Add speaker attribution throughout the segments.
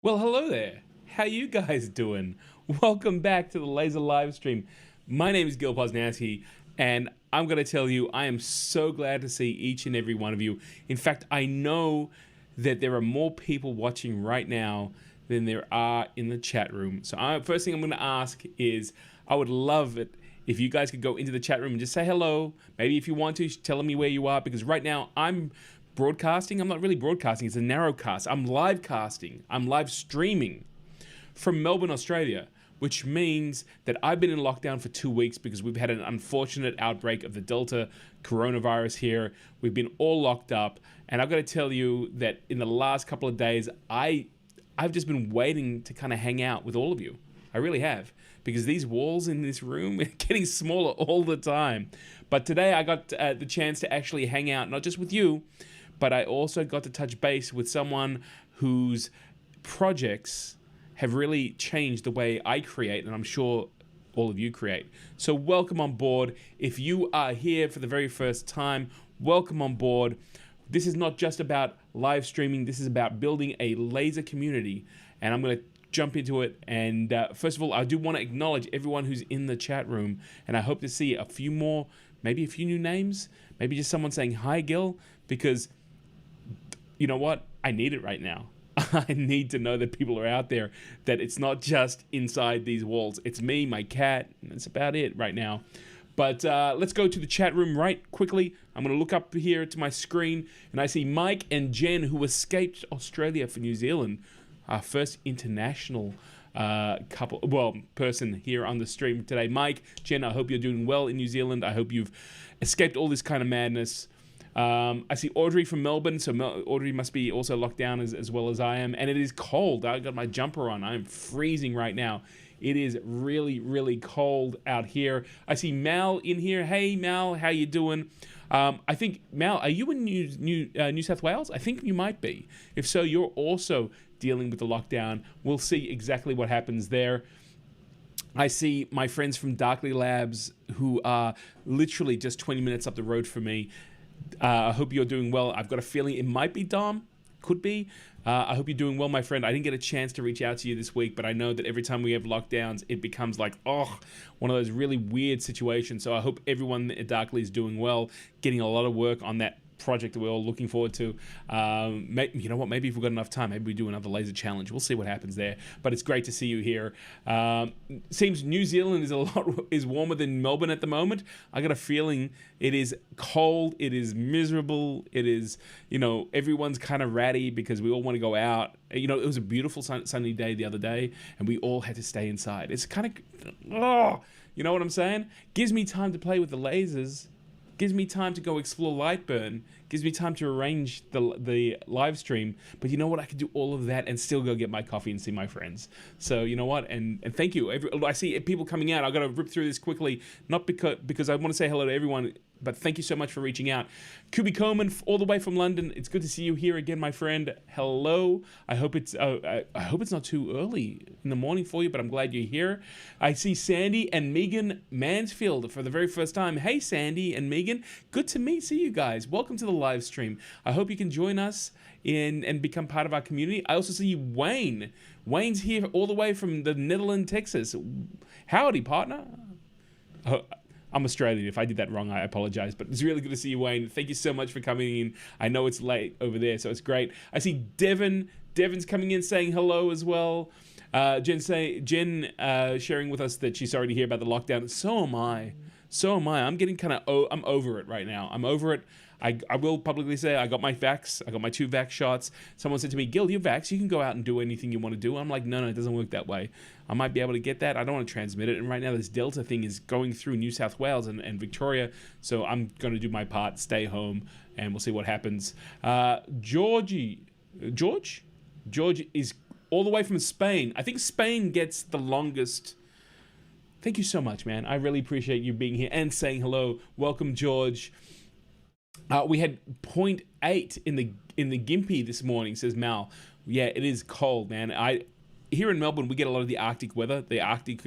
Speaker 1: Well, hello there. How you guys doing? Welcome back to the Laser live stream. My name is Gil Posnanski, and I'm going to tell you, I am so glad to see each and every one of you. In fact, I know that there are more people watching right now than there are in the chat room. So first thing I'm going to ask is, I would love it if you guys could go into the chat room and just say hello. Maybe if you want to, tell me where you are, because right now I'm broadcasting. I'm not really broadcasting, it's a narrowcast. I'm live casting. I'm live streaming from Melbourne, Australia, which means that I've been in lockdown for 2 weeks because we've had an unfortunate outbreak of the Delta coronavirus here. We've been all locked up, and I've got to tell you that in the last couple of days, I've just been waiting to kind of hang out with all of you. I really have, because these walls in this room are getting smaller all the time. But today I got the chance to actually hang out, not just with you, but I also got to touch base with someone whose projects have really changed the way I create, and I'm sure all of you create. So welcome on board. If you are here for the very first time, welcome on board. This is not just about live streaming. This is about building a laser community, and I'm going to jump into it. And first of all, I do want to acknowledge everyone who's in the chat room, and I hope to see a few more, maybe a few new names, maybe just someone saying hi, Gil, because you know what? I need it right now. I need to know that people are out there, that it's not just inside these walls. It's me, my cat, and that's about it right now. But let's go to the chat room right quickly. I'm going to look up here to my screen, and I see Mike and Jen, who escaped Australia for New Zealand. Our first international person here on the stream today. Mike, Jen, I hope you're doing well in New Zealand. I hope you've escaped all this kind of madness. I see Audrey from Melbourne, so Audrey must be also locked down as well as I am. And it is cold. I got my jumper on. I'm freezing right now. It is really, really cold out here. I see Mal in here. Hey, Mal, how you doing? I think, Mal, are you in New South Wales? I think you might be. If so, you're also dealing with the lockdown. We'll see exactly what happens there. I see my friends from Darkly Labs, who are literally just 20 minutes up the road from me. I hope you're doing well. I've got a feeling it might be Dom. Could be. I hope you're doing well, my friend. I didn't get a chance to reach out to you this week, but I know that every time we have lockdowns, it becomes like, one of those really weird situations. So I hope everyone at Darkly is doing well, getting a lot of work on that project that we're all looking forward to. You know what? Maybe if we've got enough time, maybe we do another laser challenge. We'll see what happens there. But it's great to see you here. Seems New Zealand is warmer than Melbourne at the moment. I got a feeling it is cold. It is miserable. It is, everyone's kind of ratty because we all want to go out. It was a beautiful sunny day the other day, and we all had to stay inside. It's kind of, you know what I'm saying? Gives me time to play with the lasers. Gives me time to go explore Lightburn, gives me time to arrange the live stream. But you know what? I could do all of that and still go get my coffee and see my friends. So you know what? And thank you. I see people coming out. I've got to rip through this quickly, not because I want to say hello to everyone, but thank you so much for reaching out. Kubi Coleman, all the way from London. It's good to see you here again, my friend. Hello. I hope it's not too early in the morning for you, but I'm glad you're here. I see Sandy and Megan Mansfield for the very first time. Hey, Sandy and Megan. Good to see you guys. Welcome to the live stream. I hope you can join us and become part of our community. I also see Wayne. Wayne's here all the way from the Netherlands, Texas. Howdy, partner. I'm Australian. If I did that wrong, I apologize. But it's really good to see you, Wayne. Thank you so much for coming in. I know it's late over there, so it's great. I see Devin. Devin's coming in saying hello as well. Jen sharing with us that she's sorry to hear about the lockdown. So am I. I'm getting I'm over it right now. I'm over it. I will publicly say I got my vax. I got my 2 vax shots. Someone said to me, Gil, you're vax. You can go out and do anything you want to do. I'm like, no, it doesn't work that way. I might be able to get that. I don't want to transmit it. And right now this Delta thing is going through New South Wales and Victoria. So I'm going to do my part, stay home, and we'll see what happens. George is all the way from Spain. I think Spain gets the longest. Thank you so much, man. I really appreciate you being here and saying hello. Welcome, George. We had 0.8 in the Gympie this morning, says Mal. Yeah, it is cold, man. Here in Melbourne, we get a lot of the Arctic weather, the Arctic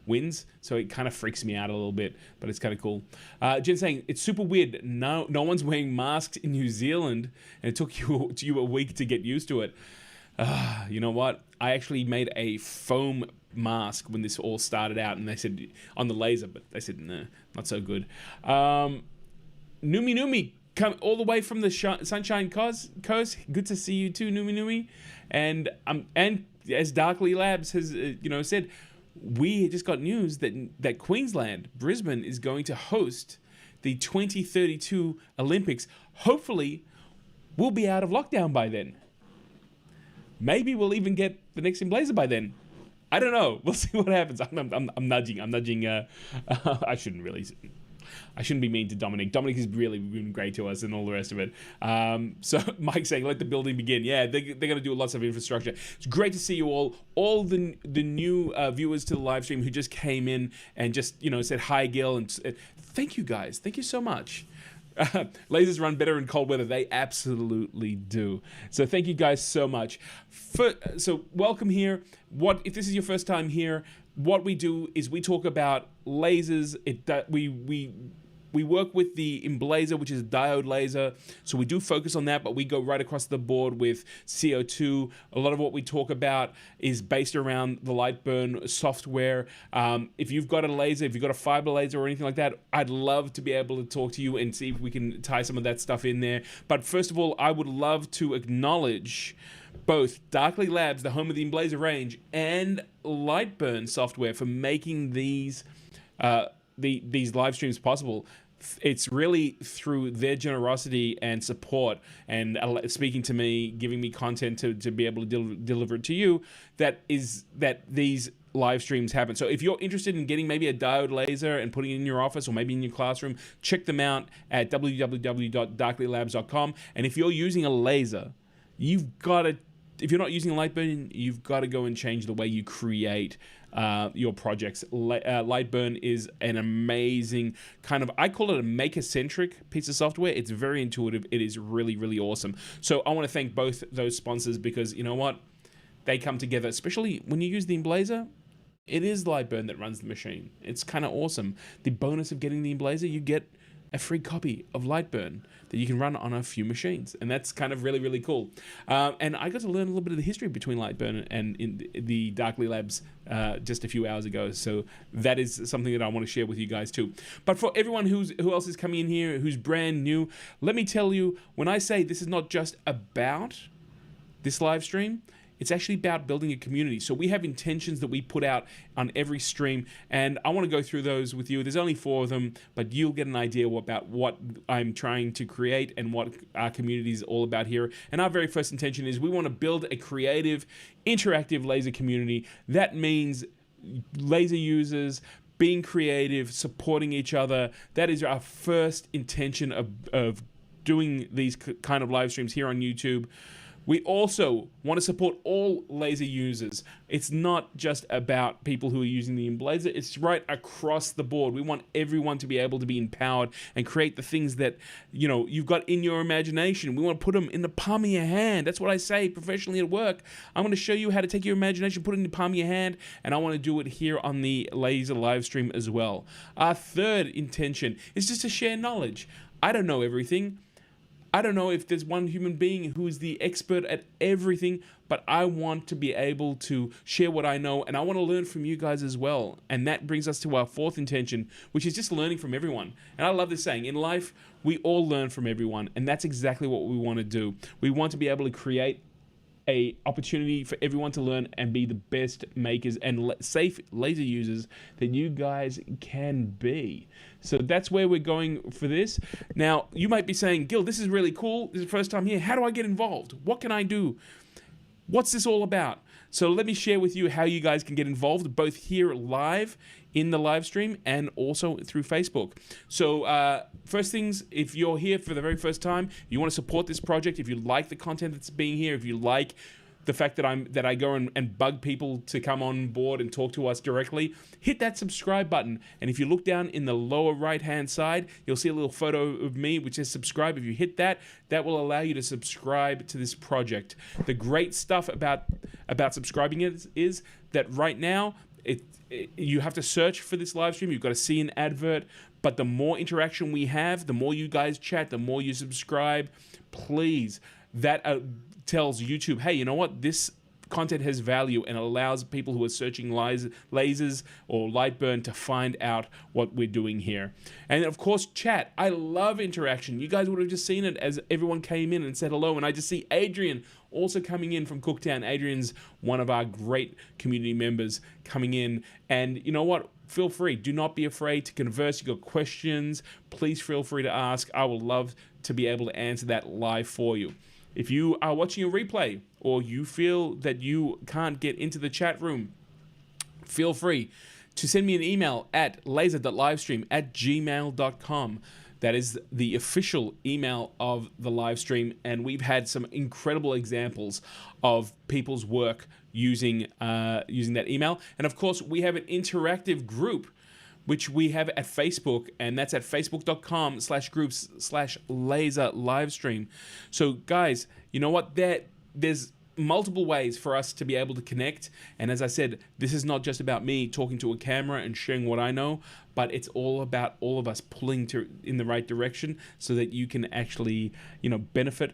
Speaker 1: winds, so it kind of freaks me out a little bit, but it's kind of cool. Jen saying, it's super weird. No one's wearing masks in New Zealand, and it took you a week to get used to it. You know what? I actually made a foam mask when this all started out, and they said on the laser, but they said no, not so good. Numi Numi, come all the way from the Sunshine Coast. Good to see you too, Numi Numi. And as Darkly Labs has said, we just got news that Queensland, Brisbane, is going to host the 2032 Olympics. Hopefully, we'll be out of lockdown by then. Maybe we'll even get the next Emblazer by then. I don't know. We'll see what happens. I'm nudging. I shouldn't be mean to Dominic. Dominic has really been great to us and all the rest of it. So Mike's saying, let the building begin. Yeah, they're going to do lots of infrastructure. It's great to see you all. All the new viewers to the live stream who just came in and just, said hi, Gil. And thank you, guys. Thank you so much. Lasers run better in cold weather. They absolutely do. So thank you guys so much. So welcome here. If this is your first time here, what we do is we talk about lasers. We work with the Emblazer, which is a diode laser. So we do focus on that, but we go right across the board with CO2. A lot of what we talk about is based around the Lightburn software. If you've got a laser, if you've got a fiber laser or anything like that, I'd love to be able to talk to you and see if we can tie some of that stuff in there. But first of all, I would love to acknowledge both Darkly Labs, the home of the Emblazer range, and Lightburn software for making these live streams possible. It's really through their generosity and support and speaking to me, giving me content to be able to deliver it to you, that these live streams happen. So if you're interested in getting maybe a diode laser and putting it in your office or maybe in your classroom, check them out at www.darklylabs.com. And if you're using a laser, if you're not using Lightburn, you've got to go and change the way you create your projects. Lightburn is an amazing I call it a maker-centric piece of software. It's very intuitive. It is really, really awesome. So I want to thank both those sponsors because you know what? They come together, especially when you use the Emblazer. It is Lightburn that runs the machine. It's kind of awesome. The bonus of getting the Emblazer, you get a free copy of Lightburn that you can run on a few machines. And that's kind of really, really cool. And I got to learn a little bit of the history between Lightburn and in the Darkly Labs just a few hours ago. So that is something that I want to share with you guys too. But for everyone who else is coming in here, who's brand new, let me tell you, when I say this is not just about this live stream, it's actually about building a community. So we have intentions that we put out on every stream, and I want to go through those with you. There's only 4 of them, but you'll get an idea about what I'm trying to create and what our community is all about here. And our very first intention is we want to build a creative, interactive laser community. That means laser users being creative, supporting each other. That is our first intention of doing these kind of live streams here on YouTube. We also want to support all laser users. It's not just about people who are using the Emblazer. It's right across the board. We want everyone to be able to be empowered and create the things that, you've got in your imagination. We want to put them in the palm of your hand. That's what I say professionally at work. I'm going to show you how to take your imagination, put it in the palm of your hand, and I want to do it here on the laser live stream as well. Our third intention is just to share knowledge. I don't know everything. I don't know if there's one human being who is the expert at everything, but I want to be able to share what I know, and I want to learn from you guys as well. And that brings us to our fourth intention, which is just learning from everyone. And I love this saying, in life, we all learn from everyone, and that's exactly what we want to do. We want to be able to create a opportunity for everyone to learn and be the best makers and safe laser users that you guys can be. So that's where we're going for this. Now, you might be saying, Gil, this is really cool. This is the first time here. How do I get involved? What can I do? What's this all about? So let me share with you how you guys can get involved, both here live in the live stream and also through Facebook. So first things, if you're here for the very first time, you want to support this project, if you like the content that's being here, if you like the fact that I go and bug people to come on board and talk to us directly, hit that subscribe button. And if you look down in the lower right-hand side, you'll see a little photo of me which says subscribe. If you hit that, that will allow you to subscribe to this project. The great stuff about subscribing is that right now, you have to search for this live stream. You've got to see an advert. But the more interaction we have, the more you guys chat, the more you subscribe, please that tells YouTube, hey, you know what? This content has value and allows people who are searching lasers or Lightburn to find out what we're doing here. And of course, chat. I love interaction. You guys would have just seen it as everyone came in and said hello. And I just see Adrian also coming in from Cooktown. Adrian's one of our great community members coming in. And you know what? Feel free. Do not be afraid to converse. You got questions, please feel free to ask. I will love to be able to answer that live for you. If you are watching a replay or you feel that you can't get into the chat room, feel free to send me an email at laser.livestream@gmail.com. That is the official email of the live stream, and we've had some incredible examples of people's work using that email. And of course, we have an interactive group which we have at Facebook, and that's at facebook.com/groups/laser livestream. So guys, you know what? There's multiple ways for us to be able to connect. And as I said, this is not just about me talking to a camera and sharing what I know, but it's all about all of us pulling in the right direction so that you can actually, benefit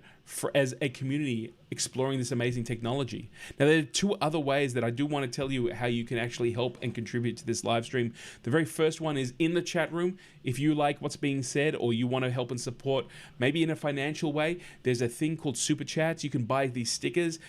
Speaker 1: as a community exploring this amazing technology. Now, there are two other ways that I do want to tell you how you can actually help and contribute to this live stream. The very first one is in the chat room. If you like what's being said or you want to help and support, maybe in a financial way, there's a thing called Super Chats. You can buy these stickers.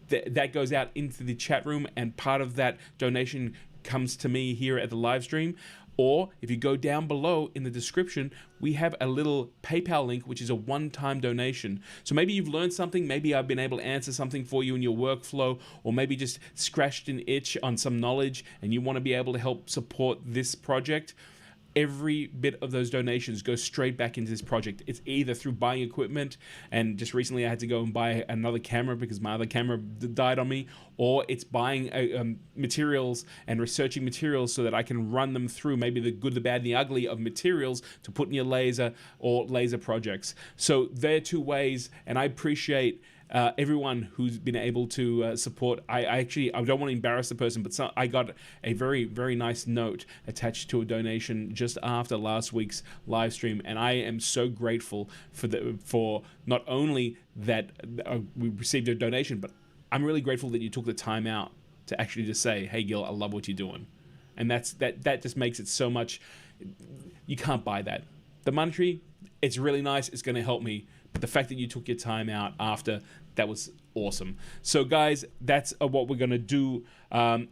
Speaker 1: That goes out into the chat room, and part of that donation comes to me here at the live stream. Or if you go down below in the description, we have a little PayPal link, which is a one-time donation. So maybe you've learned something, maybe I've been able to answer something for you in your workflow, or maybe just scratched an itch on some knowledge and you want to be able to help support this project. Every bit of those donations goes straight back into this project. It's either through buying equipment, and just recently I had to go and buy another camera because my other camera died on me, or it's buying materials and researching materials so that I can run them through maybe the good, the bad, and the ugly of materials to put in your laser or laser projects. So there are two ways, and I appreciate everyone who's been able to support. I don't want to embarrass the person, but I got a very, very nice note attached to a donation just after last week's live stream, and I am so grateful for not only that we received a donation, but I'm really grateful that you took the time out to actually just say, "Hey, Gil, I love what you're doing," and that just makes it so much. You can't buy that. The monetary, it's really nice. It's going to help me. But the fact that you took your time out after, that was awesome. So guys, that's what we're going to do. And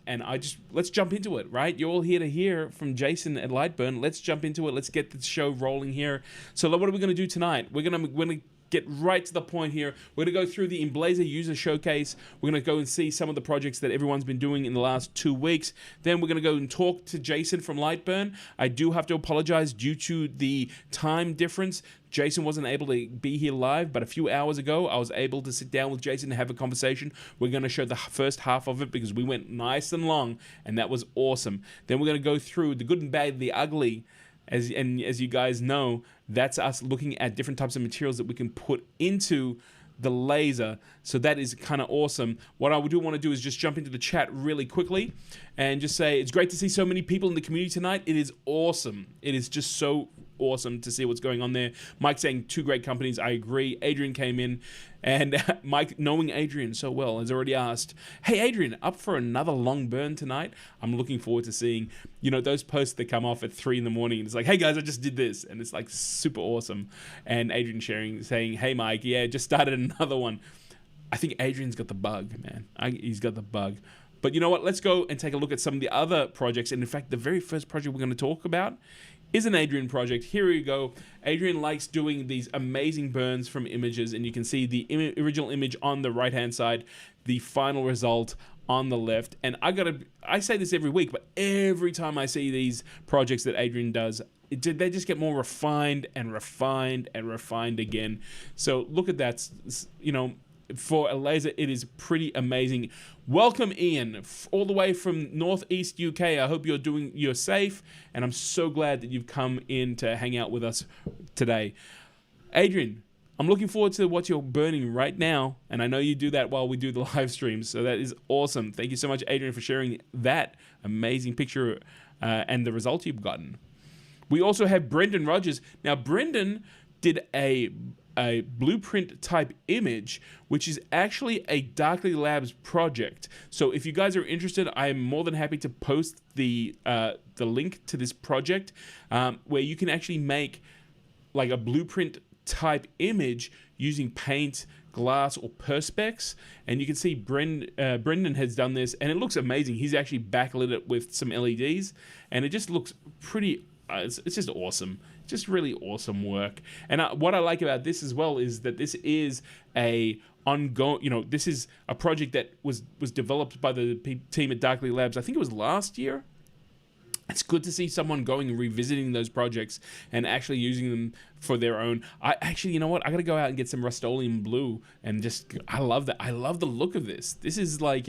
Speaker 1: let's jump into it, right? You're all here to hear from Jason at Lightburn. Let's jump into it. Let's get the show rolling here. So what are we going to do tonight? We're going to get right to the point here. We're going to go through the Emblazer user showcase. We're going to go and see some of the projects that everyone's been doing in the last 2 weeks. Then we're going to go and talk to Jason from Lightburn. I do have to apologize due to the time difference. Jason wasn't able to be here live, but a few hours ago, I was able to sit down with Jason and have a conversation. We're going to show the first half of it because we went nice and long, and that was awesome. Then we're going to go through the good and bad, the ugly. As you guys know, that's us looking at different types of materials that we can put into the laser. So that is kind of awesome. What I do want to do is just jump into the chat really quickly and just say it's great to see so many people in the community tonight. It is awesome. It is just so awesome to see what's going on there. Mike saying 2 great companies. I agree. Adrian came in, and Mike, knowing Adrian so well, has already asked, "Hey Adrian, up for another long burn tonight?" I'm looking forward to seeing, those posts that come off at 3 in the morning. It's like, "Hey guys, I just did this," and it's like super awesome. And Adrian saying, "Hey Mike, yeah, just started another one." I think Adrian's got the bug, man. He's got the bug. But you know what? Let's go and take a look at some of the other projects. And in fact, the very first project we're going to talk about is an Adrian project. Here we go. Adrian likes doing these amazing burns from images, and you can see the original image on the right-hand side, the final result on the left. And I say this every week, but every time I see these projects that Adrian does, they just get more refined and refined and refined again. So look at that. For a laser, it is pretty amazing. Welcome, Ian, all the way from Northeast UK. I hope you're safe, and I'm so glad that you've come in to hang out with us today. Adrian, I'm looking forward to what you're burning right now, and I know you do that while we do the live stream, so that is awesome. Thank you so much, Adrian, for sharing that amazing picture and the results you've gotten. We also have Brendan Rogers. Now, Brendan did a blueprint type image, which is actually a Darkly Labs project. So if you guys are interested, I am more than happy to post the link to this project, where you can actually make like a blueprint type image using paint, glass, or perspex. And you can see Brendan has done this, and it looks amazing. He's actually backlit it with some LEDs, and it just looks pretty. It's just awesome. Just really awesome work. And what I like about this as well is that this is a ongoing. This is a project that was developed by the team at Darkly Labs. I think it was last year. It's good to see someone going and revisiting those projects and actually using them for their own. I actually, you know what? I gotta go out and get some Rust-Oleum blue and I love that. I love the look of this. This is like,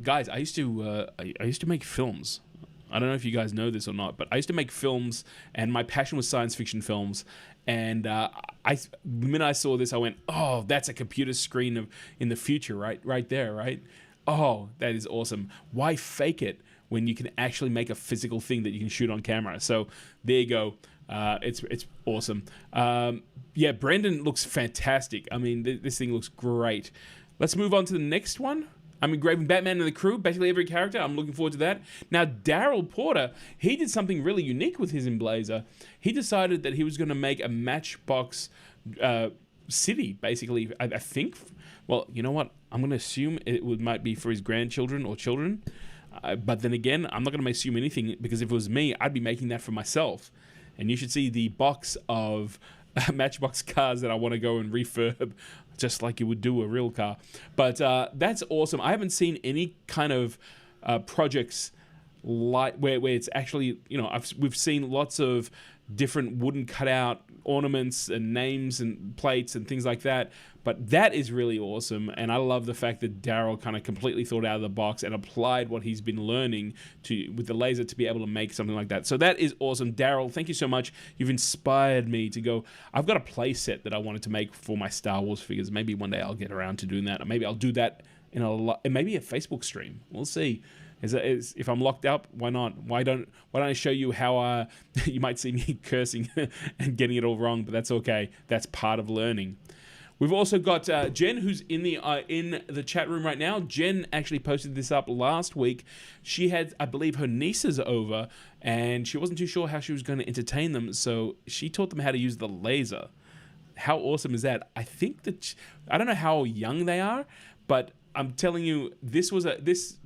Speaker 1: guys, I used to make films. I don't know if you guys know this or not, but I used to make films, and my passion was science fiction films. And the minute I saw this, I went, "Oh, that's a computer screen in the future, right there, right? Oh, that is awesome. Why fake it when you can actually make a physical thing that you can shoot on camera?" So there you go. It's awesome. Brendan looks fantastic. I mean, this thing looks great. Let's move on to the next one. I'm engraving Batman and the crew, basically every character. I'm looking forward to that. Now, Daryl Porter, he did something really unique with his Emblazer. He decided that he was going to make a Matchbox city, basically, I think. Well, you know what? I'm going to assume might be for his grandchildren or children. But then again, I'm not going to assume anything, because if it was me, I'd be making that for myself. And you should see the box of Matchbox cars that I want to go and refurb, just like you would do a real car. But that's awesome. I haven't seen any kind of projects like where it's actually, we've seen lots of different wooden cutout ornaments and names and plates and things like that. But that is really awesome, and I love the fact that Daryl kind of completely thought out of the box and applied what he's been learning with the laser to be able to make something like that. So that is awesome. Daryl, thank you so much. You've inspired me to go. I've got a play set that I wanted to make for my Star Wars figures. Maybe one day I'll get around to doing that. Or maybe I'll do that maybe a Facebook stream. We'll see. If I'm locked up, why not? Why don't I show you how you might see me cursing and getting it all wrong, but that's okay. That's part of learning. We've also got Jen, who's in the chat room right now. Jen actually posted this up last week. She had, I believe, her nieces over, and she wasn't too sure how she was going to entertain them, so she taught them how to use the laser. How awesome is that? I think that I don't know how young they are, but I'm telling you, this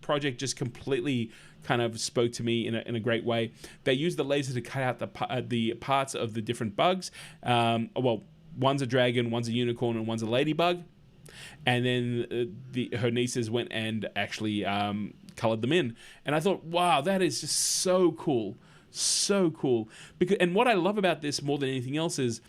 Speaker 1: project just completely kind of spoke to me in a great way. They used the laser to cut out the parts of the different bugs. One's a dragon, one's a unicorn, and one's a ladybug. And then her nieces went and actually colored them in. And I thought, wow, that is just so cool. So cool. And what I love about this more than anything else is,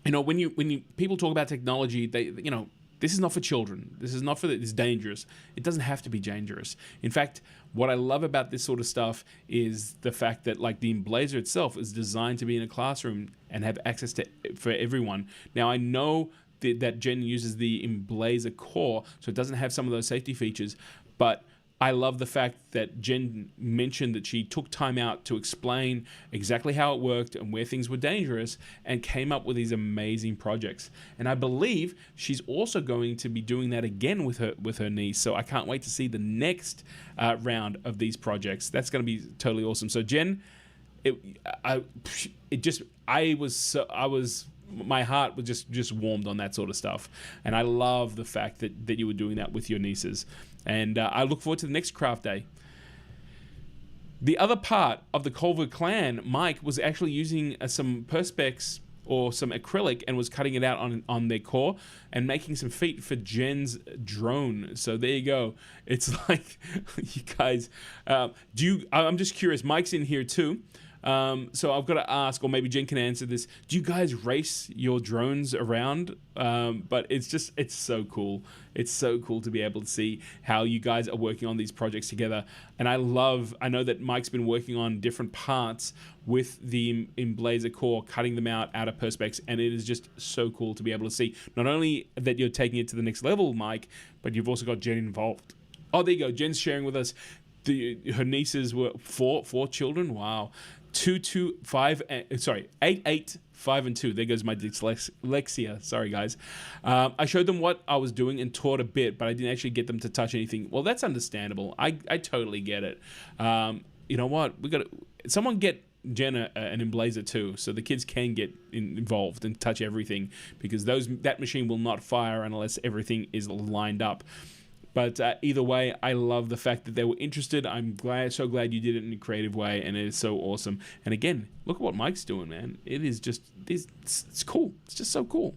Speaker 1: when people talk about technology, this is not for children. This is not for it's dangerous. It doesn't have to be dangerous. In fact, what I love about this sort of stuff is the fact that, like, the Emblazer itself is designed to be in a classroom and have access for everyone. Now, I know that Jen uses the Emblazer core, so it doesn't have some of those safety features, but I love the fact that Jen mentioned that she took time out to explain exactly how it worked and where things were dangerous, and came up with these amazing projects. And I believe she's also going to be doing that again with her niece. So I can't wait to see the next round of these projects. That's going to be totally awesome. So Jen, my heart was just warmed on that sort of stuff. And I love the fact that you were doing that with your nieces. And I look forward to the next craft day. The other part of the Culver clan, Mike, was actually using some Perspex or some acrylic and was cutting it out on their core and making some feet for Jen's drone. So there you go. It's like, you guys, I'm just curious, Mike's in here too. So I've got to ask, or maybe Jen can answer this. Do you guys race your drones around? But it's so cool. It's so cool to be able to see how you guys are working on these projects together. And I know that Mike's been working on different parts with the Emblazer core, cutting them out of Perspex. And it is just so cool to be able to see not only that you're taking it to the next level, Mike, but you've also got Jen involved. Oh, there you go. Jen's sharing with us. Her nieces were four children. Wow. 8, 5, and 2. There goes my dyslexia. Sorry, guys. I showed them what I was doing and taught a bit, but I didn't actually get them to touch anything. Well, that's understandable. I totally get it. You know what? Someone get Jenna an Emblazer too, so the kids can get involved and touch everything, because that machine will not fire unless everything is lined up. But either way, I love the fact that they were interested. I'm so glad you did it in a creative way, and it is so awesome. And again, look at what Mike's doing, man. It is just, it's cool. It's just so cool.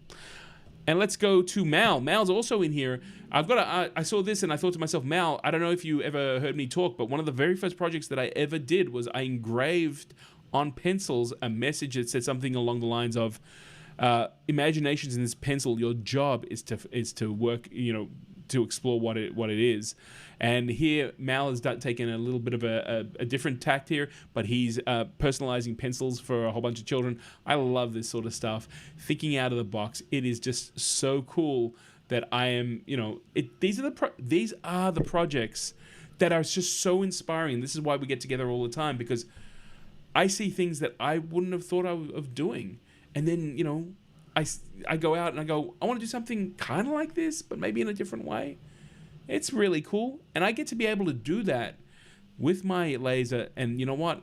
Speaker 1: And let's go to Mal. Mal's also in here. I saw this and I thought to myself, Mal, I don't know if you ever heard me talk, but one of the very first projects that I ever did was I engraved on pencils a message that said something along the lines of, imaginations in this pencil, your job is to work, to explore what it is. And here Mal has taken a little bit of a different tact here, but he's personalizing pencils for a whole bunch of children. I love this sort of stuff. Thinking out of the box. It is just so cool that I am, these are the projects that are just so inspiring. This is why we get together all the time, because I see things that I wouldn't have thought of doing. And then, I go out and I go, I want to do something kind of like this, but maybe in a different way. It's really cool. And I get to be able to do that with my laser. And you know what?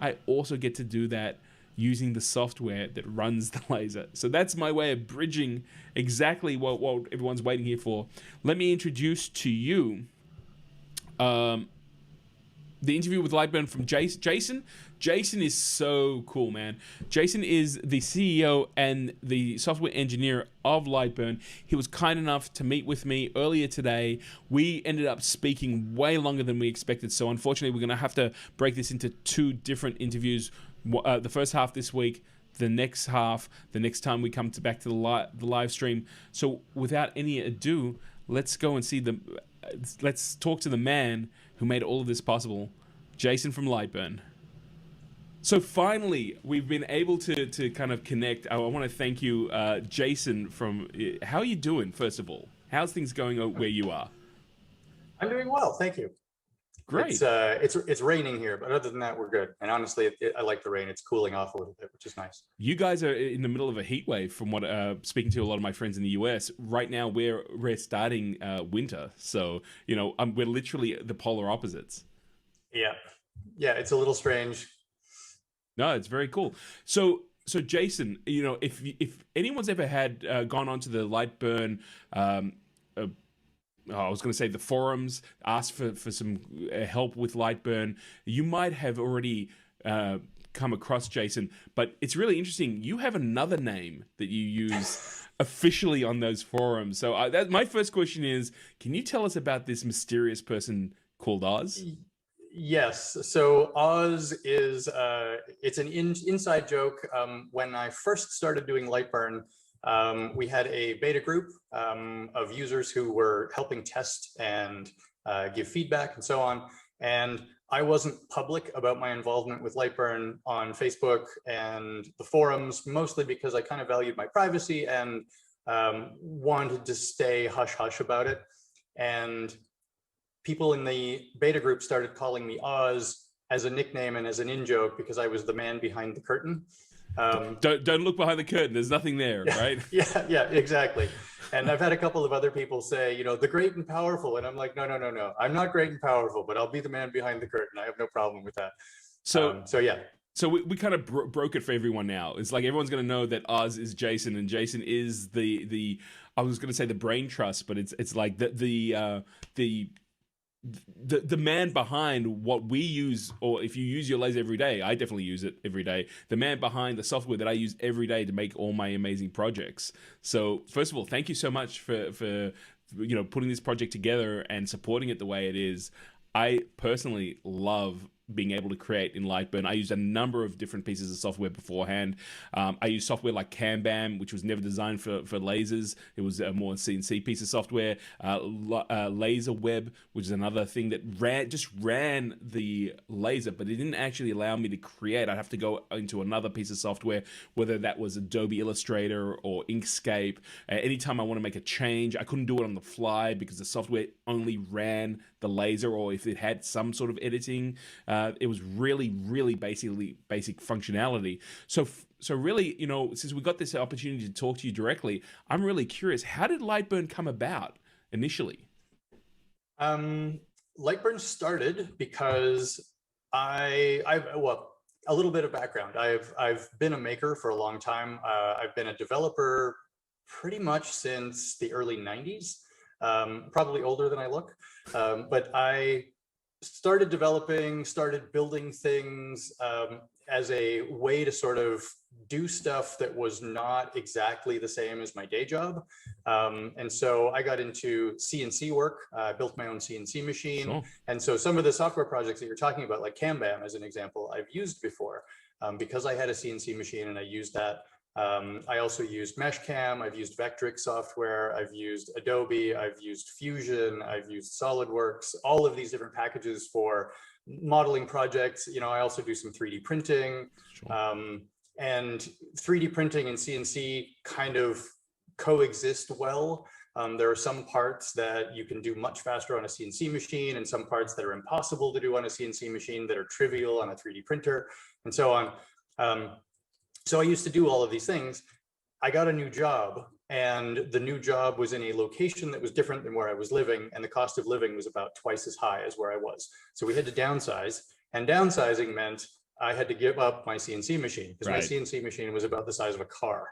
Speaker 1: I also get to do that using the software that runs the laser. So that's my way of bridging exactly what everyone's waiting here for. Let me introduce to you the interview with Lightburn from Jason. Jason is so cool, man. Jason is the CEO and the software engineer of Lightburn. He was kind enough to meet with me earlier today. We ended up speaking way longer than we expected, so unfortunately we're going to have to break this into 2 different interviews. The first half this week, the next half the next time we come back to the live stream. So without any ado, let's go and let's talk to the man who made all of this possible, Jason from Lightburn. So finally, we've been able to kind of connect. I want to thank you, Jason from... How are you doing, first of all? How's things going where you are?
Speaker 2: I'm doing well, thank you.
Speaker 1: Great.
Speaker 2: It's raining here, but other than that, we're good. And honestly, I like the rain. It's cooling off a little bit, which is nice.
Speaker 1: You guys are in the middle of a heat wave, from what speaking to a lot of my friends in the US. Right now, we're starting winter, so we're literally the polar opposites.
Speaker 2: Yeah, it's a little strange.
Speaker 1: No, it's very cool. So Jason, if anyone's ever had gone onto the Lightburn, I was going to say the forums, asked for some help with Lightburn, you might have already come across Jason. But it's really interesting. You have another name that you use officially on those forums. So my first question is, can you tell us about this mysterious person called Oz?
Speaker 2: Yes. So Oz is it's an inside joke. When I first started doing Lightburn, we had a beta group of users who were helping test and give feedback and so on. And I wasn't public about my involvement with Lightburn on Facebook and the forums, mostly because I kind of valued my privacy and wanted to stay hush-hush about it. And people in the beta group started calling me Oz as a nickname and as an in-joke because I was the man behind the curtain.
Speaker 1: Don't look behind the curtain. There's nothing there, right?
Speaker 2: Yeah, exactly. And I've had a couple of other people say, the great and powerful. And I'm like, no. I'm not great and powerful, but I'll be the man behind the curtain. I have no problem with that. So yeah. So
Speaker 1: we kind of broke it for everyone now. It's like everyone's going to know that Oz is Jason, and Jason is the I was going to say the brain trust, but it's like the man behind what we use, or if you use your laser every day, I definitely use it every day. The man behind the software that I use every day to make all my amazing projects. So first of all, thank you so much for putting this project together and supporting it the way it is. I personally love being able to create in Lightburn. I used a number of different pieces of software beforehand. I used software like CamBam, which was never designed for lasers. It was a more CNC piece of software. Laser Web, which is another thing that ran the laser, but it didn't actually allow me to create. I'd have to go into another piece of software, whether that was Adobe Illustrator or Inkscape. Anytime I want to make a change, I couldn't do it on the fly because the software only ran the laser or if it had some sort of editing. It was really, really basic functionality. So really, you know, since we got this opportunity to talk to you directly, I'm really curious, how did Lightburn come about initially?
Speaker 2: Lightburn started because well, a little bit of background. I've been a maker for a long time. I've been a developer pretty much since the early 90s, probably older than I look. But I started building things as a way to sort of do stuff that was not exactly the same as my day job. And so I got into CNC work. I built my own CNC machine.
Speaker 1: Sure.
Speaker 2: And so some of the software projects that you're talking about, like CamBam as an example, I've used before because I had a CNC machine and I used that. I also used Meshcam, I've used Vectric software, I've used Adobe, I've used Fusion, I've used SolidWorks, all of these different packages for modeling projects. You know, I also do some 3D printing. Sure. And 3D printing and CNC kind of coexist well. There are some parts that you can do much faster on a CNC machine and some parts that are impossible to do on a CNC machine that are trivial on a 3D printer and so on. So I used to do all of these things. I got a new job and the new job was in a location that was different than where I was living, and the cost of living was about twice as high as where I was. So we had to downsize, and downsizing meant I had to give up my CNC machine because my CNC machine was about the size of a car.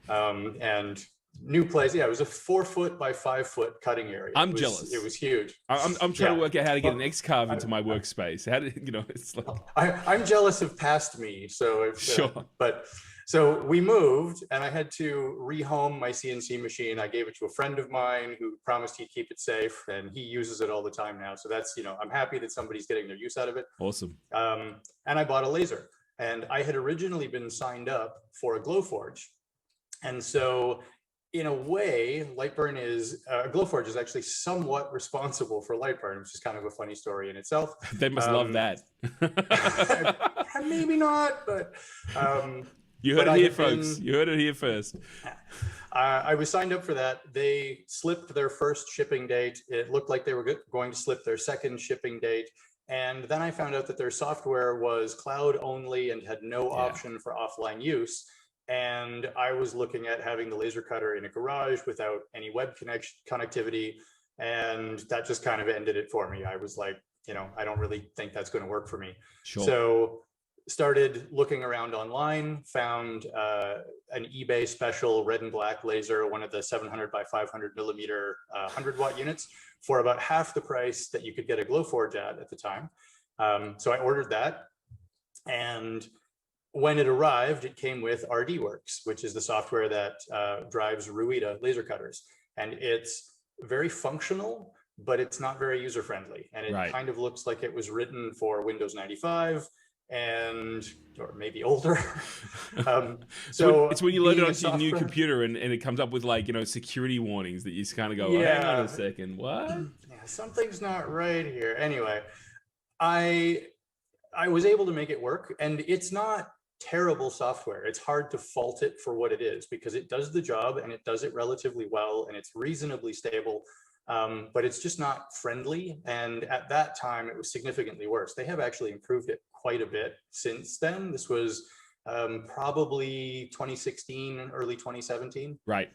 Speaker 2: And new place, yeah, it was a 4-foot by 5-foot cutting area.
Speaker 1: I'm jealous.
Speaker 2: It was huge.
Speaker 1: I'm trying to work out how to get an X-Carve into my workspace. How did, you know, it's like...
Speaker 2: I'm jealous of past me. So if,
Speaker 1: sure.
Speaker 2: But so we moved and I had to rehome my CNC machine. I gave it to a friend of mine who promised he'd keep it safe, and he uses it all the time now. So that's, you know, I'm happy that somebody's getting their use out of it.
Speaker 1: Awesome.
Speaker 2: And I bought a laser, and I had originally been signed up for a Glowforge. And so in a way, Lightburn is, Glowforge is actually somewhat responsible for Lightburn, which is kind of a funny story in itself.
Speaker 1: They must love that.
Speaker 2: Maybe not, but...
Speaker 1: you heard it here, folks. You heard it here first.
Speaker 2: I was signed up for that. They slipped their first shipping date. It looked like they were going to slip their second shipping date. And then I found out that their software was cloud only and had no option for offline use. And I was looking at having the laser cutter in a garage without any web connectivity. And that just kind of ended it for me. I was like, you know, I don't really think that's going to work for me. Sure. So started looking around online, found an eBay special red and black laser, one of the 700 by 500 millimeter 100-watt units for about half the price that you could get a Glowforge at the time. So I ordered that, and when it arrived, it came with RDWorks, which is the software that drives Ruida laser cutters. And it's very functional, but it's not very user-friendly. And it kind of looks like it was written for Windows 95 or maybe older. So
Speaker 1: it's when you load it onto your new computer and it comes up with, like, you know, security warnings that you just kind of go, hang on a second, what?
Speaker 2: Yeah, something's not right here. Anyway, I was able to make it work, and it's not terrible software. It's hard to fault it for what it is because it does the job and it does it relatively well and it's reasonably stable. But it's just not friendly. And at that time, it was significantly worse. They have actually improved it quite a bit since then. This was probably 2016, early 2017.
Speaker 1: Right.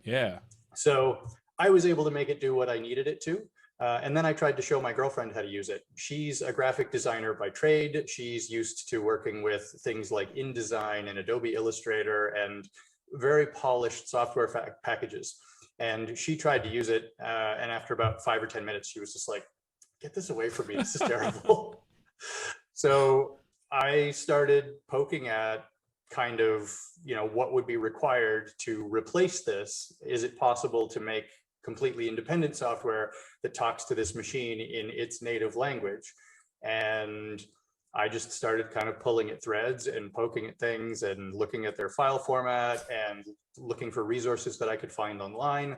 Speaker 1: Yeah.
Speaker 2: So I was able to make it do what I needed it to. And then I tried to show my girlfriend how to use it. She's a graphic designer by trade. She's used to working with things like InDesign and Adobe Illustrator and very polished software packages. And she tried to use it, and after about 5 or 10 minutes, she was just like, get this away from me, this is terrible. So I started poking at kind of, you know, what would be required to replace this. Is it possible to make completely independent software that talks to this machine in its native language? And I just started kind of pulling at threads and poking at things and looking at their file format and looking for resources that I could find online.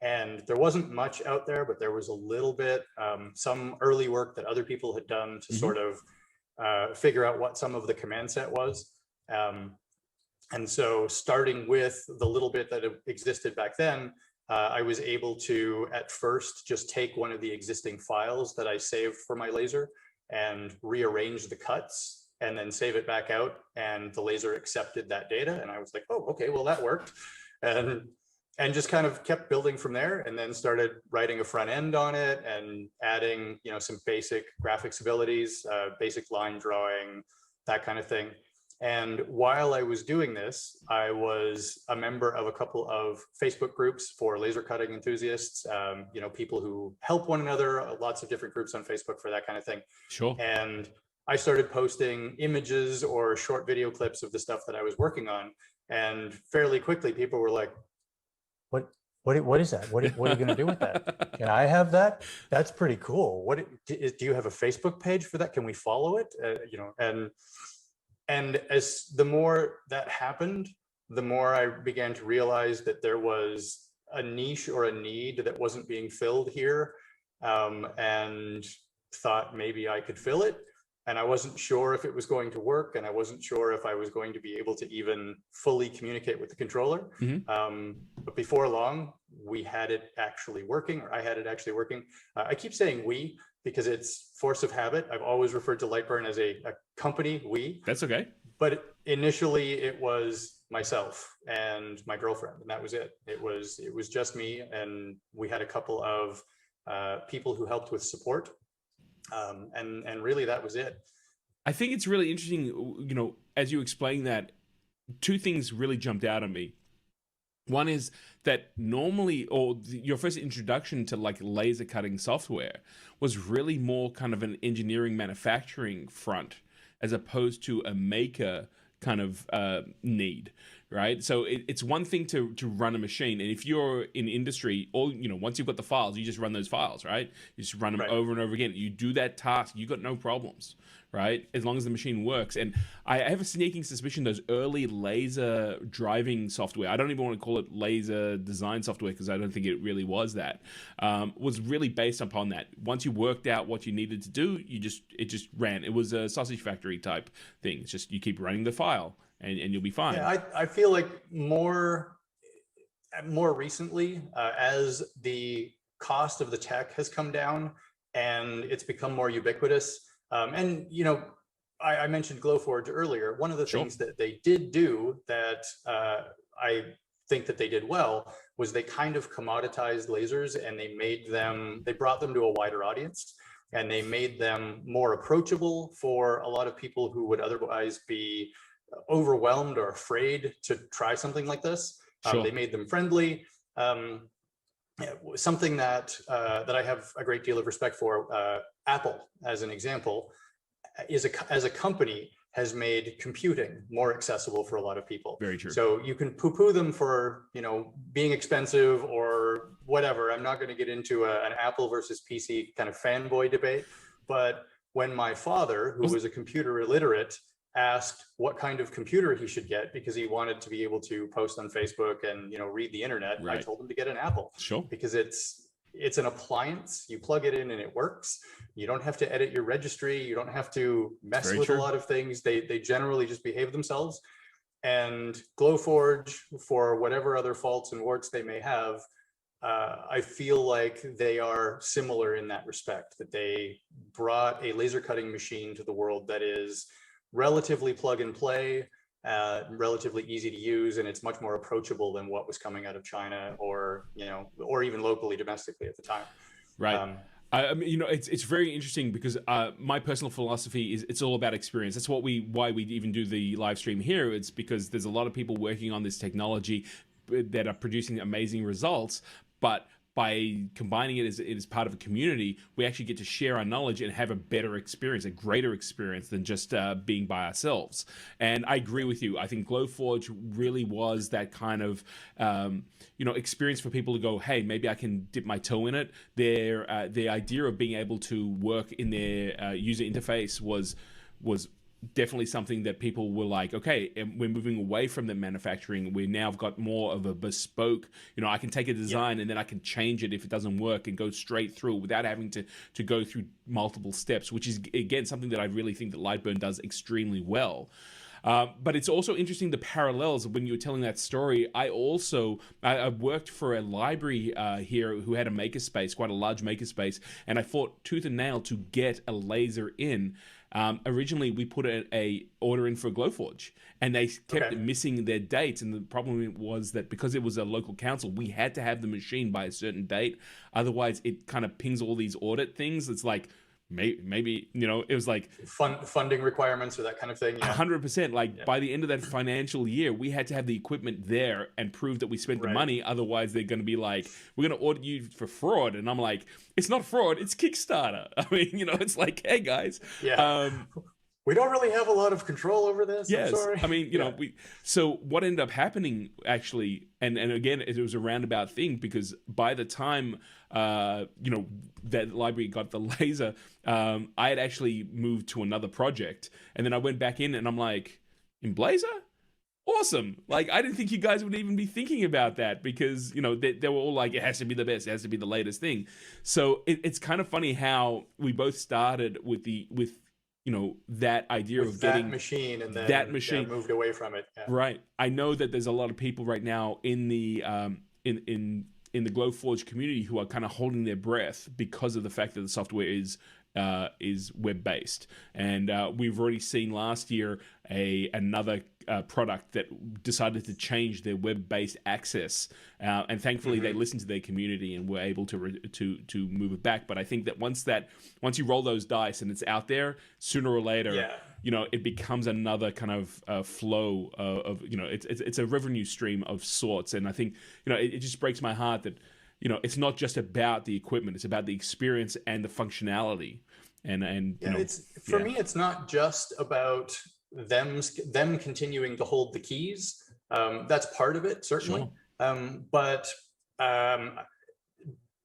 Speaker 2: And there wasn't much out there, but there was a little bit, some early work that other people had done to sort of figure out what some of the command set was. And so starting with the little bit that existed back then, I was able to, at first, just take one of the existing files that I saved for my laser and rearrange the cuts and then save it back out. And the laser accepted that data. And I was like, oh, okay, well, that worked. And just kind of kept building from there, and then started writing a front end on it and adding, some basic graphics abilities, basic line drawing, that kind of thing. And while I was doing this, I was a member of a couple of Facebook groups for laser cutting enthusiasts, people who help one another, lots of different groups on Facebook for that kind of thing.
Speaker 1: Sure.
Speaker 2: And I started posting images or short video clips of the stuff that I was working on. And fairly quickly, people were like, what is that? What are you going to do with that? Can I have that? That's pretty cool. Do you have a Facebook page for that? Can we follow it? And as the more that happened, the more I began to realize that there was a niche or a need that wasn't being filled here, and thought maybe I could fill it. And I wasn't sure if it was going to work, and I wasn't sure if I was going to be able to even fully communicate with the controller. But before long, we had it actually working, or I had it actually working. I keep saying we because it's force of habit. I've always referred to Lightburn as a company, we.
Speaker 1: That's okay.
Speaker 2: But initially it was myself and my girlfriend, and that was it. It was just me, and we had a couple of people who helped with support. And really that was it.
Speaker 1: I think it's really interesting, as you explain that, two things really jumped out at me. One is that normally, your first introduction to like laser cutting software was really more kind of an engineering manufacturing front, as opposed to a maker kind of need, right? So it's one thing to run a machine, and if you're in industry, once you've got the files, you just run those files, right? You just run them over and over again. You do that task, you got no problems, right? As long as the machine works. And I have a sneaking suspicion those early laser driving software, I don't even want to call it laser design software because I don't think it really was that, was really based upon that. Once you worked out what you needed to do, it just ran. It was a sausage factory type thing. It's just you keep running the file and you'll be fine.
Speaker 2: Yeah, I feel like more recently, as the cost of the tech has come down and it's become more ubiquitous, I mentioned Glowforge earlier. One of the things that they did do that I think that they did well was they kind of commoditized lasers, and they brought them to a wider audience, and they made them more approachable for a lot of people who would otherwise be overwhelmed or afraid to try something like this. They made them friendly. Something that I have a great deal of respect for, Apple, as an example, as a company, has made computing more accessible for a lot of people.
Speaker 1: Very true.
Speaker 2: So you can poo-poo them for being expensive or whatever. I'm not going to get into an Apple versus PC kind of fanboy debate, but when my father, who was a computer illiterate, asked what kind of computer he should get because he wanted to be able to post on Facebook and read the internet, I told him to get an Apple. Because it's an appliance. You plug it in and it works. You don't have to edit your registry. You don't have to mess with a lot of things. They generally just behave themselves. And Glowforge, for whatever other faults and warts they may have, I feel like they are similar in that respect, that they brought a laser cutting machine to the world that is relatively plug and play, relatively easy to use, and it's much more approachable than what was coming out of China or even locally, domestically at the time.
Speaker 1: Right. I mean, it's very interesting because my personal philosophy is it's all about experience. That's why we even do the live stream here. It's because there's a lot of people working on this technology that are producing amazing results, but by combining it as part of a community, we actually get to share our knowledge and have a better experience, a greater experience than just being by ourselves. And I agree with you. I think Glowforge really was that kind of, experience for people to go, hey, maybe I can dip my toe in it. The idea of being able to work in their user interface was definitely something that people were like, okay, we're moving away from the manufacturing. We now have got more of a bespoke, I can take a design and then I can change it if it doesn't work and go straight through without having to go through multiple steps, which is, again, something that I really think that Lightburn does extremely well. But it's also interesting the parallels when you were telling that story. I worked for a library here who had a makerspace, quite a large makerspace, and I fought tooth and nail to get a laser in. Originally, we put a order in for Glowforge, and they kept missing their dates. And the problem was that because it was a local council, we had to have the machine by a certain date. Otherwise, it kind of pings all these audit things. It's like, maybe it was like
Speaker 2: funding requirements or that kind of thing.
Speaker 1: 100%. Like by the end of that financial year, we had to have the equipment there and prove that we spent the money. Otherwise, they're going to be like, we're going to audit you for fraud. And I'm like, it's not fraud, it's Kickstarter. I mean, it's like, hey guys,
Speaker 2: we don't really have a lot of control over this.
Speaker 1: Yes,
Speaker 2: I'm sorry.
Speaker 1: I mean, so what ended up happening actually, and again, it was a roundabout thing, because by the time that library got the laser, I had actually moved to another project, and then I went back in, and I'm like, in Blazor? Awesome. Like, I didn't think you guys would even be thinking about that, because they were all like, it has to be the best, it has to be the latest thing. So it's kind of funny how we both started with that idea of getting
Speaker 2: that machine, and then
Speaker 1: that machine
Speaker 2: moved away from it. Yeah.
Speaker 1: Right. I know that there's a lot of people right now in the in the Glowforge community who are kind of holding their breath because of the fact that the software is web based, and we've already seen last year another product that decided to change their web based access, and thankfully they listened to their community and were able to move it back. But I think that once you roll those dice and it's out there, sooner or later, it becomes another kind of flow of it's a revenue stream of sorts. And I think it just breaks my heart that it's not just about the equipment, it's about the experience and the functionality. And
Speaker 2: for me, it's not just about them continuing to hold the keys. That's part of it, certainly. Sure. But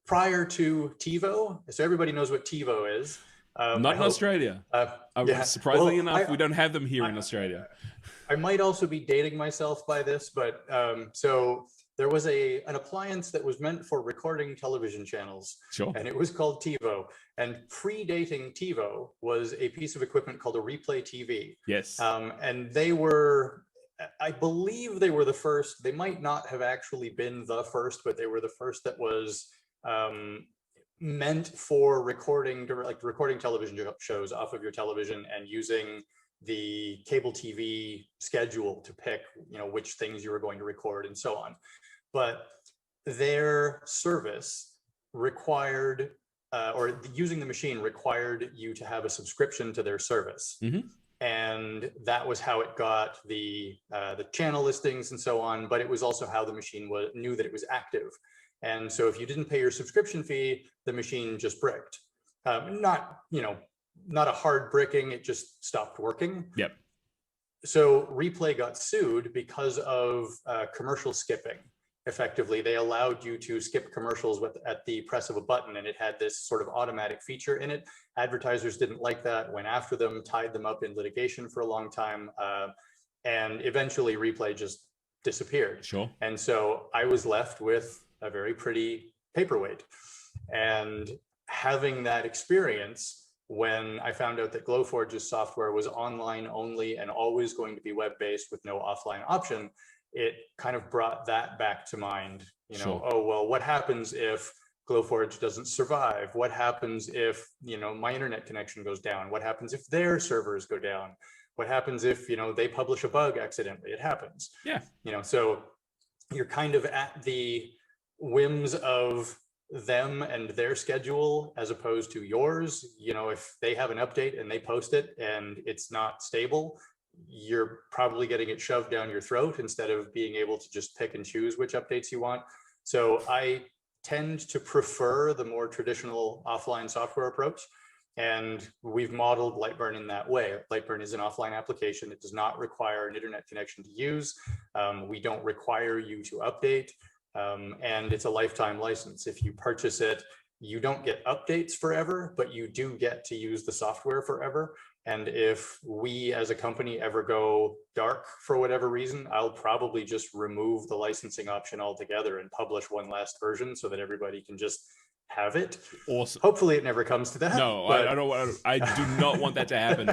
Speaker 2: prior to TiVo, so everybody knows what TiVo is.
Speaker 1: Not in Australia. Surprisingly enough, we don't have them here in Australia.
Speaker 2: I might also be dating myself by this, but so there was an appliance that was meant for recording television channels, and it was called TiVo. And predating TiVo was a piece of equipment called a Replay TV.
Speaker 1: Yes.
Speaker 2: And they were, I believe they were the first. They might not have actually been the first, but they were the first that was meant for recording television shows off of your television and using the cable TV schedule to pick, which things you were going to record and so on. But their service required, or using the machine required you to have a subscription to their service. Mm-hmm. And that was how it got the channel listings and so on. But it was also how the machine knew that it was active. And so if you didn't pay your subscription fee, the machine just bricked. Not a hard bricking, it just stopped working.
Speaker 1: Yep.
Speaker 2: So Replay got sued because of commercial skipping. Effectively, they allowed you to skip commercials at the press of a button, and it had this sort of automatic feature in it. Advertisers didn't like that, went after them, tied them up in litigation for a long time, and eventually Replay just disappeared.
Speaker 1: Sure.
Speaker 2: And so I was left with a very pretty paperweight. And having that experience, when I found out that Glowforge's software was online only and always going to be web-based with no offline option, it kind of brought that back to mind.
Speaker 1: Sure.
Speaker 2: Oh, well, what happens if Glowforge doesn't survive? What happens if, my internet connection goes down? What happens if their servers go down? What happens if, they publish a bug accidentally? It happens.
Speaker 1: Yeah.
Speaker 2: So you're kind of at the whims of them and their schedule as opposed to yours. If they have an update and they post it and it's not stable, you're probably getting it shoved down your throat instead of being able to just pick and choose which updates you want. So I tend to prefer the more traditional offline software approach. And we've modeled Lightburn in that way. Lightburn is an offline application. It does not require an internet connection to use. We don't require you to update. And it's a lifetime license. If you purchase it, you don't get updates forever, but you do get to use the software forever. And if we as a company ever go dark for whatever reason, I'll probably just remove the licensing option altogether and publish one last version so that everybody can just have it.
Speaker 1: Awesome.
Speaker 2: Hopefully it never comes to that.
Speaker 1: No,
Speaker 2: but...
Speaker 1: I do not want that to happen.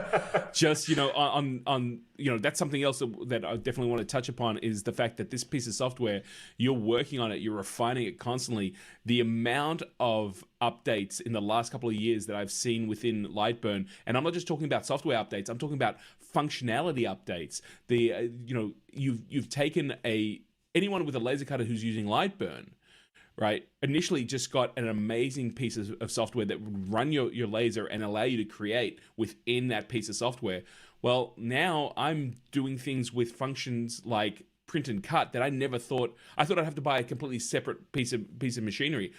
Speaker 1: Just, on that's something else that I definitely want to touch upon is the fact that this piece of software, you're working on it, you're refining it constantly. The amount of updates in the last couple of years that I've seen within Lightburn, and I'm not just talking about software updates, I'm talking about functionality updates. You've taken anyone with a laser cutter who's using Lightburn, right, initially just got an amazing piece of software that would run your laser and allow you to create within that piece of software. Well, now I'm doing things with functions like print and cut that I never thought. I thought I'd have to buy a completely separate piece of machinery.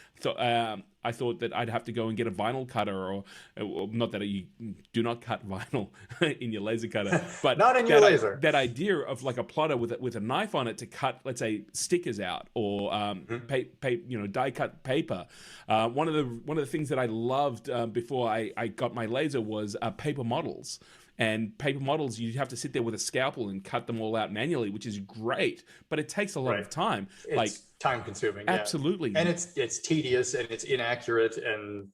Speaker 1: I thought that I'd have to go and get a vinyl cutter, or not that you do not cut vinyl in your laser cutter, but
Speaker 2: not in your laser.
Speaker 1: That idea of like a plotter with a knife on it to cut, let's say, stickers out, or die cut paper. One of the things that I loved before I got my laser was paper models. And paper models, you have to sit there with a scalpel and cut them all out manually, which is great, but it takes a lot of time.
Speaker 2: It's time consuming.
Speaker 1: Absolutely.
Speaker 2: Yeah. And it's tedious and it's inaccurate, and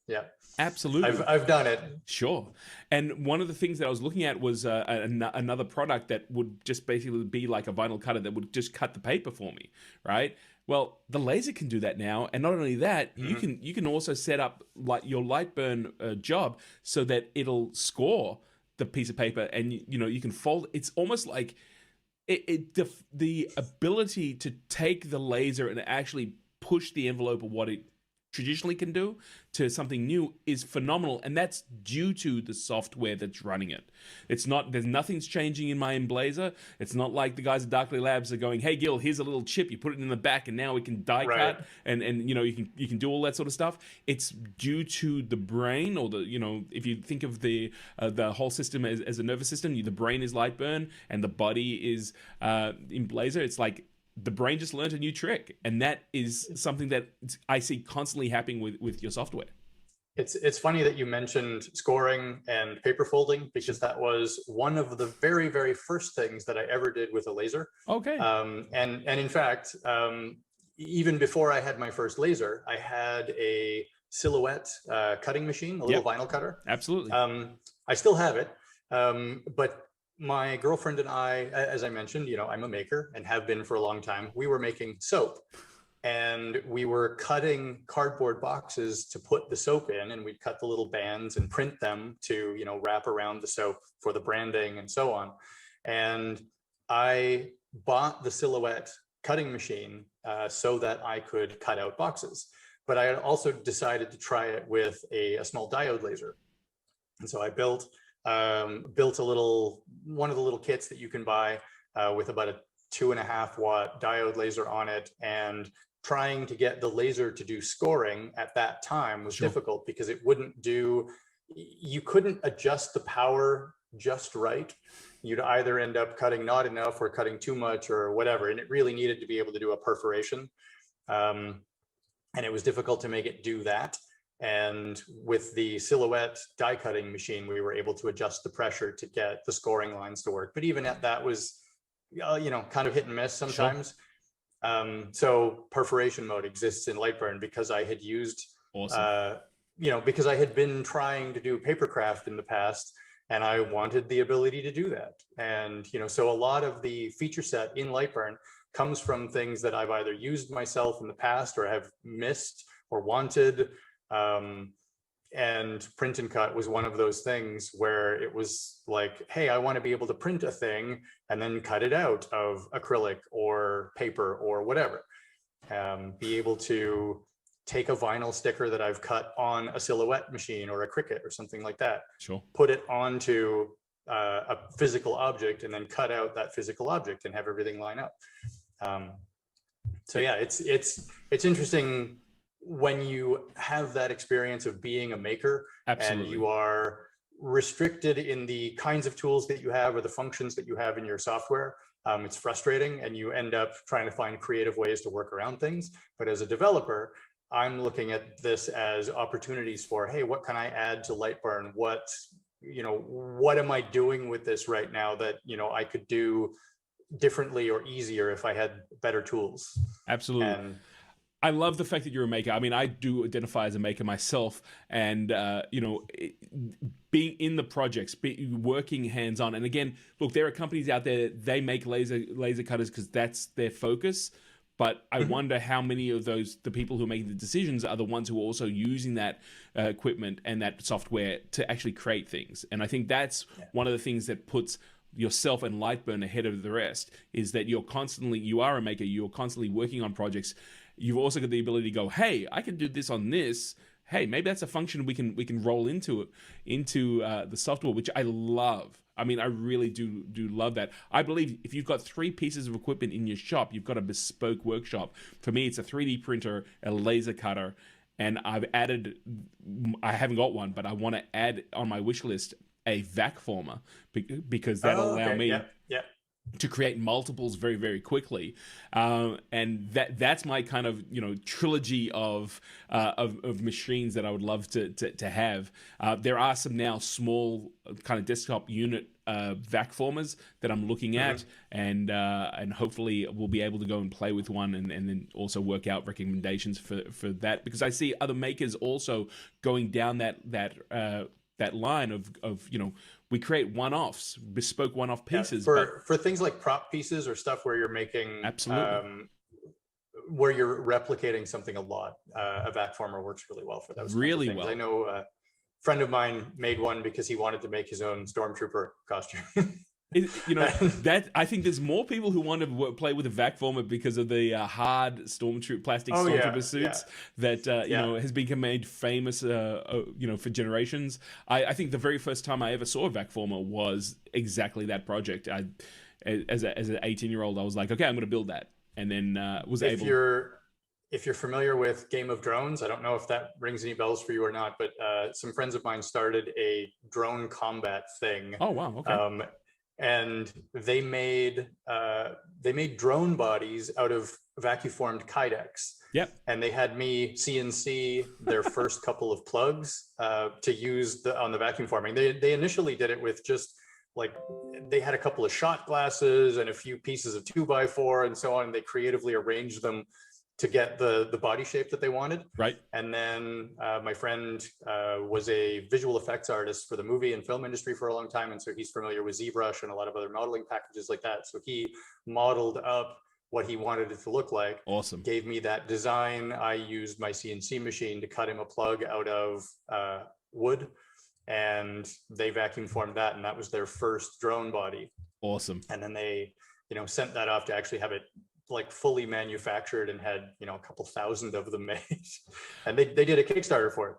Speaker 1: absolutely.
Speaker 2: I've done it.
Speaker 1: Sure. And one of the things that I was looking at was another product that would just basically be like a vinyl cutter that would just cut the paper for me, right? Well, the laser can do that now, and not only that, you can also set up like your Lightburn job so that it'll score the piece of paper, and you can fold. It's almost like the ability to take the laser and actually push the envelope of what it traditionally can do to something new is phenomenal, and that's due to the software that's running it. Nothing's changing in my Emblazer. It's not like the guys at Darkly Labs are going, "Hey Gil, here's a little chip, you put it in the back and now we can die cut and you can do all that sort of stuff." It's due to the brain, or if you think of the whole system as a nervous system, the brain is Lightburn and the body is Emblazer. It's like the brain just learned a new trick, and that is something that I see constantly happening with your software.
Speaker 2: It's funny that you mentioned scoring and paper folding, because that was one of the very, very first things that I ever did with a laser.
Speaker 1: Okay.
Speaker 2: And in fact, even before I had my first laser, I had a Silhouette cutting machine, a little vinyl cutter.
Speaker 1: Absolutely.
Speaker 2: I still have it, but my girlfriend and I, as I mentioned, I'm a maker and have been for a long time. We were making soap, and we were cutting cardboard boxes to put the soap in, and we'd cut the little bands and print them to, wrap around the soap for the branding and so on. And I bought the Silhouette cutting machine so that I could cut out boxes. But I had also decided to try it with a small diode laser. And so I built one of the little kits that you can buy with about a 2.5 watt diode laser on it, and trying to get the laser to do scoring at that time was difficult, because you couldn't adjust the power just right. You'd either end up cutting not enough or cutting too much or whatever, and it really needed to be able to do a perforation, and it was difficult to make it do that. And with the Silhouette die cutting machine, we were able to adjust the pressure to get the scoring lines to work. But even that was, kind of hit and miss sometimes. Sure. So perforation mode exists in Lightburn because I had used, because I had been trying to do papercraft in the past, and I wanted the ability to do that. And, so a lot of the feature set in Lightburn comes from things that I've either used myself in the past or have missed or wanted. And print and cut was one of those things where it was like, hey, I want to be able to print a thing and then cut it out of acrylic or paper or whatever. Be able to take a vinyl sticker that I've cut on a Silhouette machine or a Cricut or something like that, put it onto a physical object, and then cut out that physical object and have everything line up. So yeah, it's interesting when you have that experience of being a maker. Absolutely. And you are restricted in the kinds of tools that you have or the functions that you have in your software. It's frustrating, and you end up trying to find creative ways to work around things. But as a developer, I'm looking at this as opportunities for, hey, what can I add to Lightburn? What am I doing with this right now that, I could do differently or easier if I had better tools?
Speaker 1: Absolutely. And I love the fact that you're a maker. I mean, I do identify as a maker myself, and being in the projects, working hands on. And again, look, there are companies out there, they make laser cutters because that's their focus. But I wonder how many of the people who are making the decisions are the ones who are also using that equipment and that software to actually create things. And I think that's one of the things that puts yourself and Lightburn ahead of the rest, is that you are a maker, you're constantly working on projects. You've also got the ability to go, hey, I can do this on this. Hey, maybe that's a function we can roll into the software, which I love. I mean, I really do love that. I believe if you've got 3 pieces of equipment in your shop, you've got a bespoke workshop. For me, it's a 3D printer, a laser cutter, and I haven't got one, but I want to add on my wish list a vac former, because that'll allow me to create multiples very, very quickly. And that's my kind of, trilogy of machines that I would love to have. There are some now small kind of desktop unit vac formers that I'm looking at, and hopefully we'll be able to go and play with one, and then also work out recommendations for that, because I see other makers also going down that line of we create one-offs, bespoke one-off pieces.
Speaker 2: For things like prop pieces or stuff where you're making, where you're replicating something a lot, a vac former works really well for those.
Speaker 1: Really
Speaker 2: kinds of things.
Speaker 1: well.
Speaker 2: I know a friend of mine made one because he wanted to make his own stormtrooper costume.
Speaker 1: That I think there's more people who want to play with a vac former because of the hard plastic stormtrooper suits that has become made famous for generations. I think the very first time I ever saw a vac former was exactly that project. As an 18-year-old, I was like, okay, I'm going to build that, and then
Speaker 2: If you're familiar with Game of Drones, I don't know if that rings any bells for you or not, but some friends of mine started a drone combat thing.
Speaker 1: Oh wow! Okay.
Speaker 2: And they made drone bodies out of vacuum formed kydex.
Speaker 1: Yep.
Speaker 2: And they had me CNC their first couple of plugs to use on the vacuum forming. They initially did it with just they had a couple of shot glasses and a few pieces of 2x4 and so on. They creatively arranged them to get the body shape that they wanted.
Speaker 1: Right.
Speaker 2: And then my friend was a visual effects artist for the movie and film industry for a long time. And so he's familiar with ZBrush and a lot of other modeling packages like that. So he modeled up what he wanted it to look like.
Speaker 1: Awesome.
Speaker 2: Gave me that design. I used my CNC machine to cut him a plug out of wood, and they vacuum formed that. And that was their first drone body.
Speaker 1: Awesome.
Speaker 2: And then they, sent that off to actually have it fully manufactured, and had a couple thousand of them made. And they did a Kickstarter for it.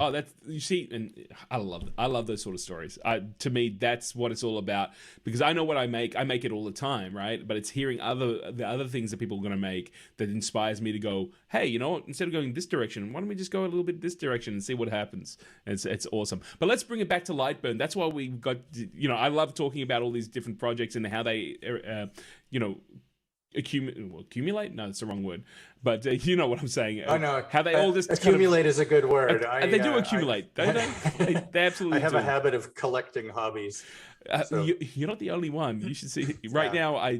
Speaker 1: Oh, and I love those sort of stories. To me, that's what it's all about, because I know what I make it all the time, right? But it's hearing the other things that people are going to make that inspires me to go, hey, you know what, instead of going this direction, why don't we just go a little bit this direction and see what happens? And it's awesome. But let's bring it back to Lightburn. That's why we got, I love talking about all these different projects and how they accumulate. No, it's the wrong word, but you know what I'm saying.
Speaker 2: I know
Speaker 1: how they all just
Speaker 2: accumulate is a good word.
Speaker 1: They do accumulate. They absolutely.
Speaker 2: I have a habit of collecting hobbies. So.
Speaker 1: You're not the only one. You should see. Right now,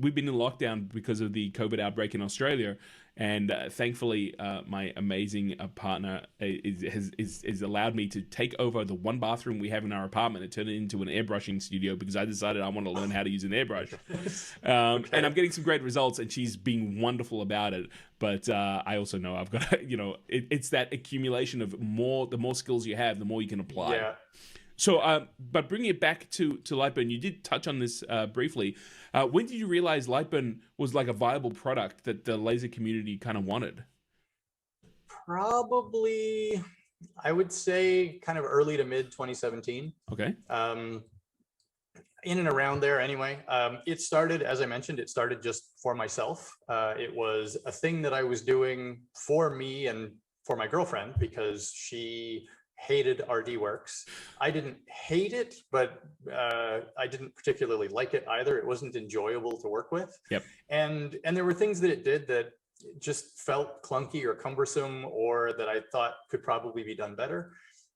Speaker 1: we've been in lockdown because of the COVID outbreak in Australia, and thankfully, my amazing partner is allowed me to take over the one bathroom we have in our apartment and turn it into an airbrushing studio, because I decided I want to learn how to use an airbrush. Okay. And I'm getting some great results, and she's being wonderful about it. But I also know I've got to, it's that accumulation of the more skills you have, the more you can apply.
Speaker 2: Yeah.
Speaker 1: So, but bringing it back to Lightburn, you did touch on this briefly. When did you realize Lightburn was like a viable product that the laser community kind of wanted?
Speaker 2: Probably, I would say kind of early to mid 2017.
Speaker 1: Okay.
Speaker 2: In and around there anyway. It started, as I mentioned, it started just for myself. It was a thing that I was doing for me and for my girlfriend, because she hated RDWorks. I didn't hate it, but I didn't particularly like it either. It wasn't enjoyable to work with.
Speaker 1: Yep.
Speaker 2: And there were things that it did that just felt clunky or cumbersome, or that I thought could probably be done better.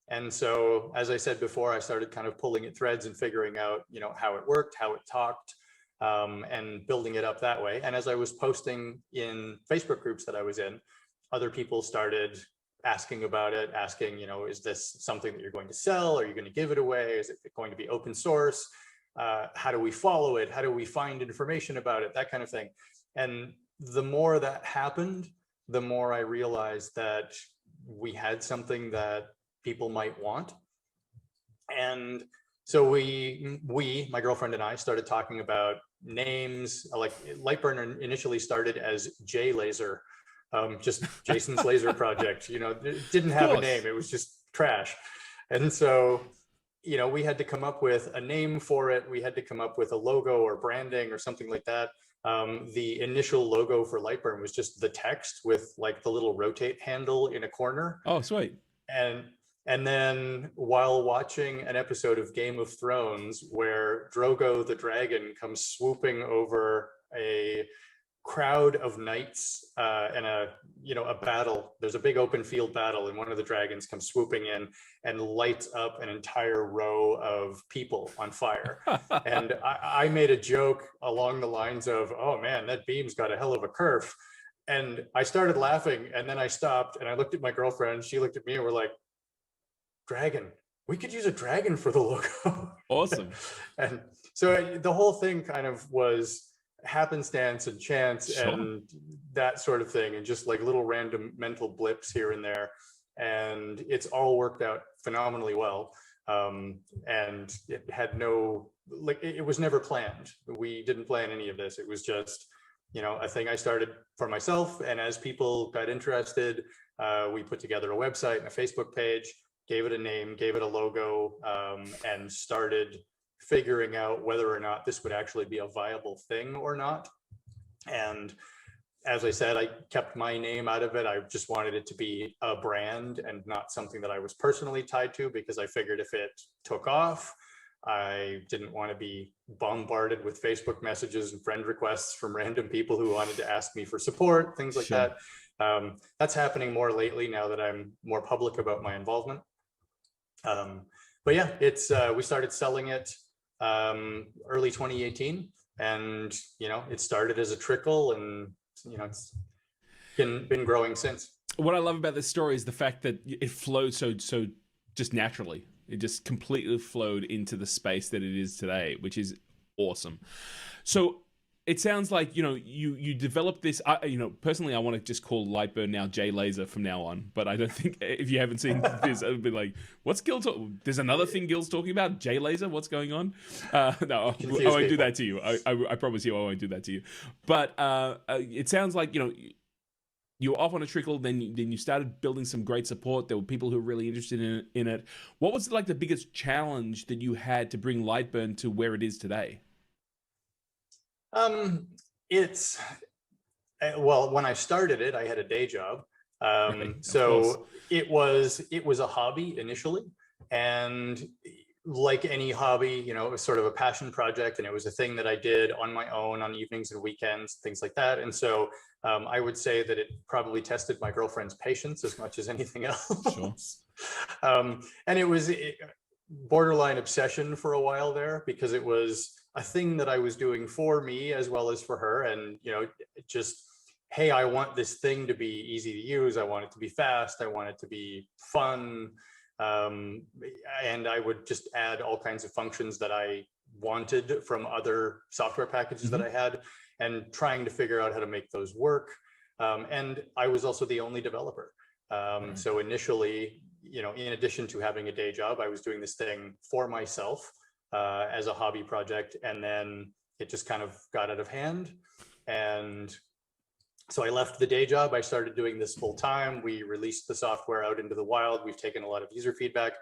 Speaker 2: And so, as I said before, I started kind of pulling at threads and figuring out, how it worked, how it talked, and building it up that way. And as I was posting in Facebook groups that I was in, other people started asking about it, asking, is this something that you're going to sell? Are you going to give it away? Is it going to be open source? How do we follow it? How do we find information about it? That kind of thing. And the more that happened, the more I realized that we had something that people might want. And so my girlfriend and I started talking about names. Like Lightburn initially started as J Laser, just Jason's laser project. It didn't have a name. It was just trash. And so, we had to come up with a name for it. We had to come up with a logo or branding or something like that. The initial logo for Lightburn was just the text with like the little rotate handle in a corner.
Speaker 1: Oh, sweet.
Speaker 2: And then while watching an episode of Game of Thrones where Drogo the dragon comes swooping over a crowd of knights and a battle, there's a big open field battle, and one of the dragons comes swooping in and lights up an entire row of people on fire. And I made a joke along the lines of, oh man, that beam's got a hell of a curve. And I started laughing, and then I stopped and I looked at my girlfriend. She looked at me and we're like, dragon, we could use a dragon for the logo.
Speaker 1: Awesome.
Speaker 2: And so the whole thing kind of was happenstance and chance,
Speaker 1: sure.
Speaker 2: and that sort of thing, and just like little random mental blips here and there. And it's all worked out phenomenally well. And it had it was never planned. We didn't plan any of this. It was just, a thing I started for myself. And as people got interested, we put together a website and a Facebook page, gave it a name, gave it a logo, and started figuring out whether or not this would actually be a viable thing or not. And as I said, I kept my name out of it. I just wanted it to be a brand and not something that I was personally tied to, because I figured if it took off, I didn't want to be bombarded with Facebook messages and friend requests from random people who wanted to ask me for support, things like
Speaker 1: sure.
Speaker 2: that. That's happening more lately now that I'm more public about my involvement. But yeah, we started selling it early 2018, and it started as a trickle, and it's been growing since.
Speaker 1: What I love about this story is the fact that it flowed so just naturally. It just completely flowed into the space that it is today, which is awesome. So it sounds like, you developed this, personally, I want to just call Lightburn now J Laser from now on, but I don't think, if you haven't seen this, it would be like, what's Gil there's another thing Gil's talking about, J Laser, what's going on? No, I won't do that to you. I promise you I won't do that to you. But it sounds like, you were off on a trickle, then you started building some great support. There were people who were really interested in it. What was like the biggest challenge that you had to bring Lightburn to where it is today?
Speaker 2: It's, well, when I started it, I had a day job. So it was a hobby initially. And like any hobby, it was sort of a passion project, and it was a thing that I did on my own on evenings and weekends, things like that. And so I would say that it probably tested my girlfriend's patience as much as anything else.
Speaker 1: Sure.
Speaker 2: And it was borderline obsession for a while there, because it was a thing that I was doing for me as well as for her. And, just, hey, I want this thing to be easy to use. I want it to be fast. I want it to be fun. And I would just add all kinds of functions that I wanted from other software packages that I had, and trying to figure out how to make those work. And I was also the only developer. So initially, in addition to having a day job, I was doing this thing for myself as a hobby project. And then it just kind of got out of hand. And so I left the day job. I started doing this full time. We released the software out into the wild. We've taken a lot of user feedback.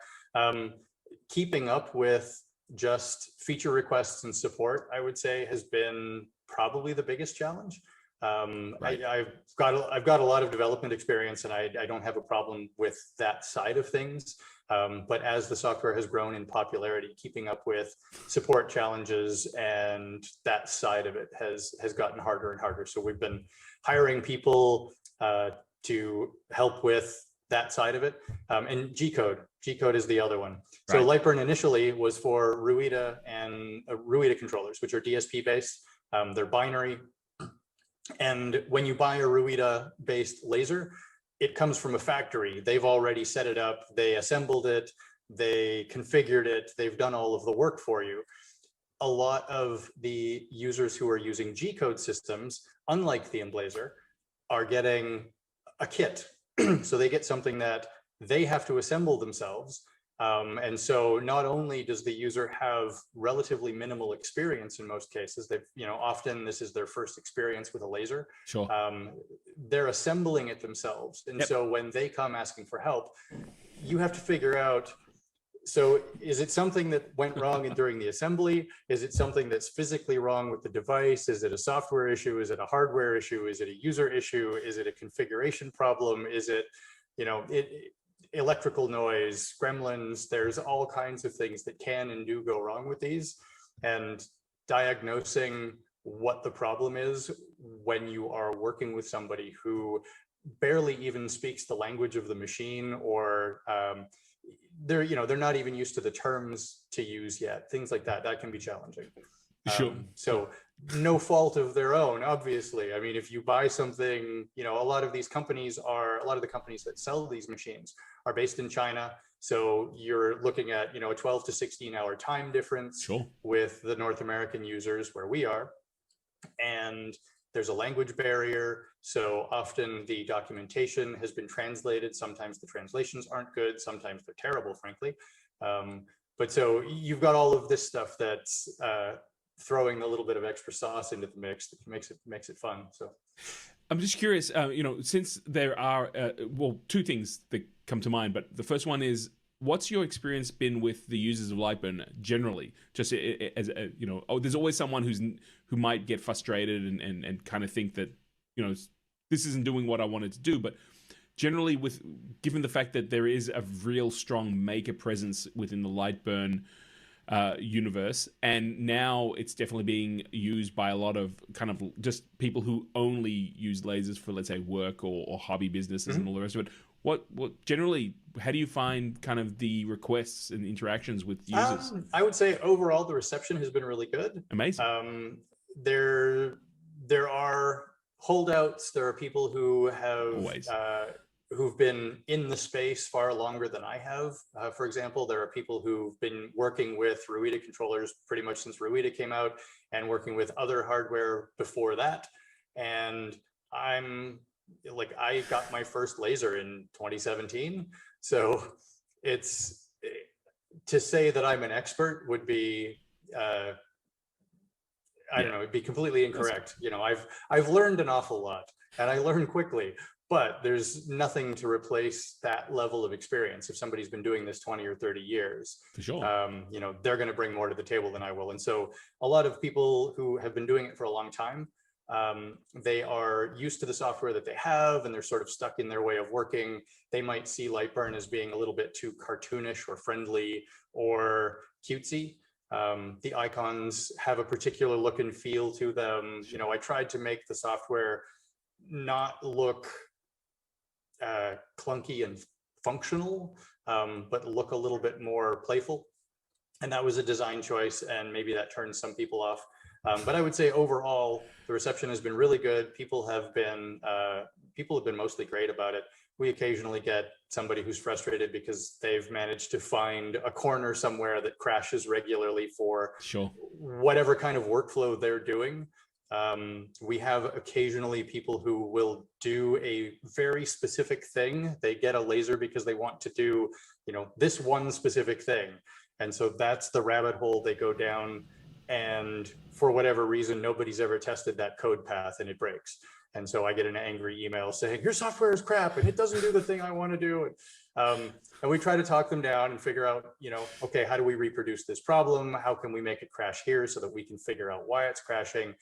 Speaker 2: Keeping up with just feature requests and support, I would say, has been probably the biggest challenge. Right. I've got a lot of development experience, and I don't have a problem with that side of things. But as the software has grown in popularity, keeping up with support challenges and that side of it has gotten harder and harder. So we've been hiring people to help with that side of it. And G-Code is the other one. Right. So Lightburn initially was for Ruida and Ruida controllers, which are DSP based. They're binary. And when you buy a Ruida based laser, it comes from a factory. They've already set it up, they assembled it, they configured it, they've done all of the work for you. A lot of the users who are using G-code systems, unlike the Emblazer, are getting a kit. So they get something that they have to assemble themselves. And so not only does the user have relatively minimal experience in most cases, they've, often this is their first experience with a laser.
Speaker 1: Sure.
Speaker 2: They're assembling it themselves. And so when they come asking for help, you have to figure out, so is it something that went wrong during the assembly? Is it something that's physically wrong with the device? Is it a software issue? Is it a hardware issue? Is it a user issue? Is it a configuration problem? Is it, electrical noise, gremlins? There's all kinds of things that can and do go wrong with these. And diagnosing what the problem is when you are working with somebody who barely even speaks the language of the machine, or they're not even used to the terms to use yet, things like that can be challenging.
Speaker 1: Sure.
Speaker 2: So no fault of their own, obviously. I mean, if you buy something, a lot of the companies that sell these machines are based in China. So you're looking at, a 12 to 16 hour time difference.
Speaker 1: Sure.
Speaker 2: With the North American users where we are. And there's a language barrier. So often the documentation has been translated. Sometimes the translations aren't good. Sometimes they're terrible, frankly. But so you've got all of this stuff that's throwing a little bit of extra sauce into the mix that makes it fun. So
Speaker 1: I'm just curious, since there are, two things that come to mind, but the first one is, what's your experience been with the users of Lightburn generally? Just as there's always someone who might get frustrated and kind of think that, this isn't doing what I wanted to do. But generally, given the fact that there is a real strong maker presence within the Lightburn universe, and now it's definitely being used by a lot of kind of just people who only use lasers for, let's say, work or hobby businesses and all the rest of it. What generally, how do you find kind of the requests and interactions with users?
Speaker 2: I would say overall the reception has been really good.
Speaker 1: Amazing.
Speaker 2: There are holdouts. There are people who have who've been in the space far longer than I have. For example, there are people who've been working with Ruida controllers pretty much since Ruida came out, and working with other hardware before that. And I got my first laser in 2017. So it's, to say that I'm an expert would be, I don't know, it'd be completely incorrect. I've learned an awful lot, and I learn quickly, but there's nothing to replace that level of experience. If somebody's been doing this 20 or 30 years,
Speaker 1: for sure,
Speaker 2: they're going to bring more to the table than I will. And so a lot of people who have been doing it for a long time, they are used to the software that they have, and they're sort of stuck in their way of working. They might see Lightburn as being a little bit too cartoonish or friendly or cutesy. The icons have a particular look and feel to them. I tried to make the software not look clunky and functional, but look a little bit more playful. And that was a design choice, and maybe that turns some people off. But I would say overall, the reception has been really good. People have been mostly great about it. We occasionally get somebody who's frustrated because they've managed to find a corner somewhere that crashes regularly for whatever kind of workflow they're doing. We have occasionally people who will do a very specific thing. They get a laser because they want to do, this one specific thing. And so that's the rabbit hole they go down. And for whatever reason, nobody's ever tested that code path, and it breaks. And so I get an angry email saying, your software is crap and it doesn't do the thing I want to do. And we try to talk them down and figure out, okay, how do we reproduce this problem? How can we make it crash here so that we can figure out why it's crashing?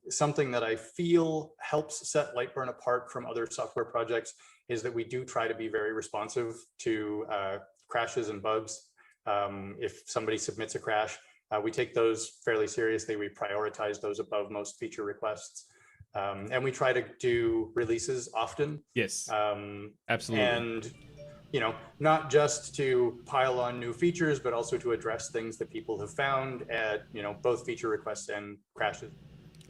Speaker 2: Something that I feel helps set Lightburn apart from other software projects is that we do try to be very responsive to crashes and bugs. If somebody submits a crash, we take those fairly seriously. We prioritize those above most feature requests. And we try to do releases often.
Speaker 1: Yes, absolutely.
Speaker 2: And, not just to pile on new features, but also to address things that people have found at, both feature requests and crashes.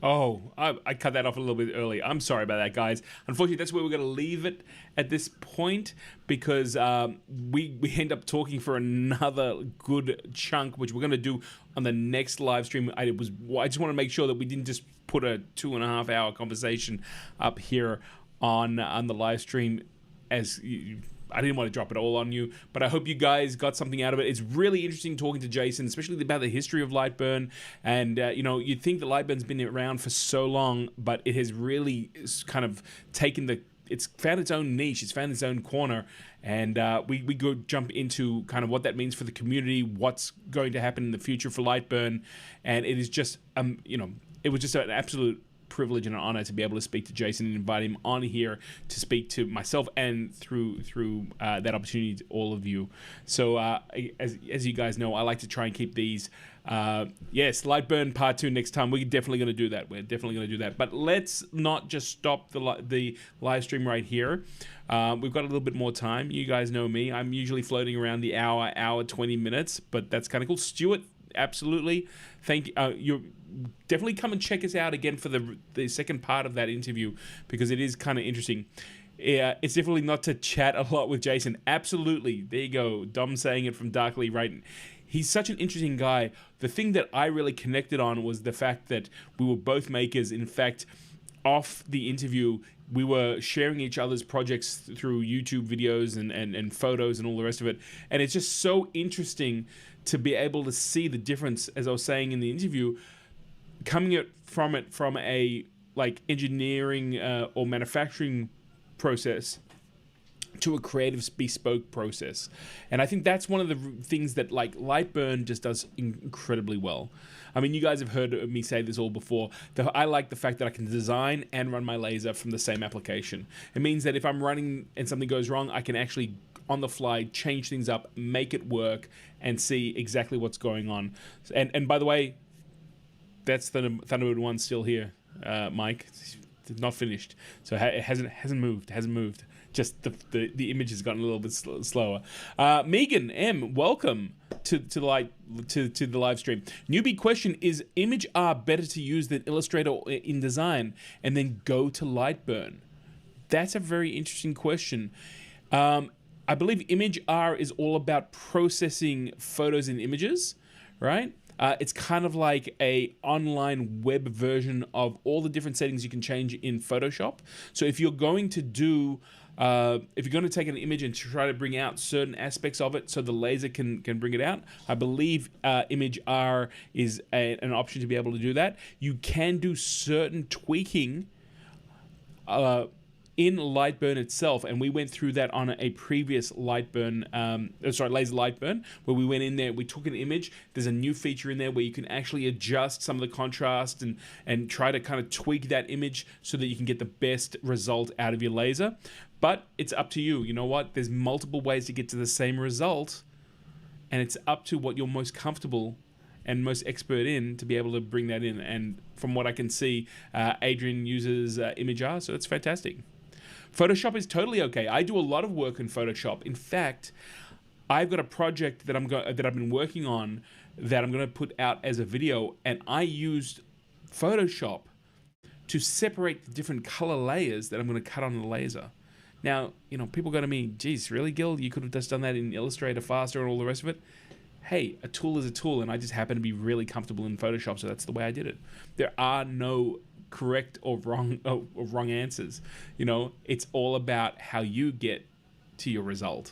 Speaker 1: Oh, I cut that off a little bit early. I'm sorry about that, guys. Unfortunately, that's where we're going to leave it at this point because we end up talking for another good chunk, which we're going to do on the next live stream. I just want to make sure that we didn't just put a 2.5 hour conversation up here on the live stream as I didn't want to drop it all on you, but I hope you guys got something out of it. It's really interesting talking to Jason, especially about the history of Lightburn. And, you'd think that Lightburn's been around for so long, but it has really kind of it's found its own niche. It's found its own corner. And we go jump into kind of what that means for the community, what's going to happen in the future for Lightburn. And it is just, it was just an absolute privilege and an honor to be able to speak to Jason and invite him on here to speak to myself and through that opportunity to all of you. So as you guys know, I like to try and keep these yes, Lightburn part 2 next time. We're definitely going to do that. But let's not just stop the live stream right here. We've got a little bit more time. You guys know me. I'm usually floating around the hour 20 minutes, but that's kind of cool. Stuart, absolutely. Thank you. You're definitely come and check us out again for the second part of that interview because it is kind of interesting. Yeah, it's definitely not to chat a lot with Jason. Absolutely. There you go. Dom saying it from Darkly right. He's such an interesting guy. The thing that I really connected on was the fact that we were both makers. In fact, off the interview, we were sharing each other's projects through YouTube videos and photos and all the rest of it. And it's just so interesting to be able to see the difference, as I was saying in the interview, coming from a like engineering or manufacturing process to a creative bespoke process. And I think that's one of the things that like Lightburn just does incredibly well. I mean, you guys have heard me say this all before. I like the fact that I can design and run my laser from the same application. It means that if I'm running and something goes wrong, I can actually on the fly change things up, make it work, and see exactly what's going on. And by the way, that's the Thunderbird 1 still here, Mike. It's not finished, so it hasn't moved. Just the image has gotten a little bit slower. Megan M, welcome to the live stream. Newbie question: is Image R better to use than Illustrator in design, and then go to Lightburn? That's a very interesting question. I believe Image R is all about processing photos and images, right? It's kind of like a online web version of all the different settings you can change in Photoshop. So if you're going to take an image and try to bring out certain aspects of it so the laser can bring it out, I believe Image R is an option to be able to do that. You can do certain tweaking in Lightburn itself, and we went through that on a previous Laser Lightburn, where we went in there, we took an image. There's a new feature in there where you can actually adjust some of the contrast and try to kind of tweak that image so that you can get the best result out of your laser. But it's up to you. You know what? There's multiple ways to get to the same result, and it's up to what you're most comfortable and most expert in to be able to bring that in. And from what I can see, Adrian uses Image R, so it's fantastic. Photoshop is totally okay. I do a lot of work in Photoshop. In fact, I've got a project that I've been working on that I'm going to put out as a video, and I used Photoshop to separate the different color layers that I'm going to cut on the laser. Now, people go to me, geez, really, Gil? You could have just done that in Illustrator faster and all the rest of it. Hey, a tool is a tool, and I just happen to be really comfortable in Photoshop, so that's the way I did it. There are no correct or wrong answers. It's all about how you get to your result.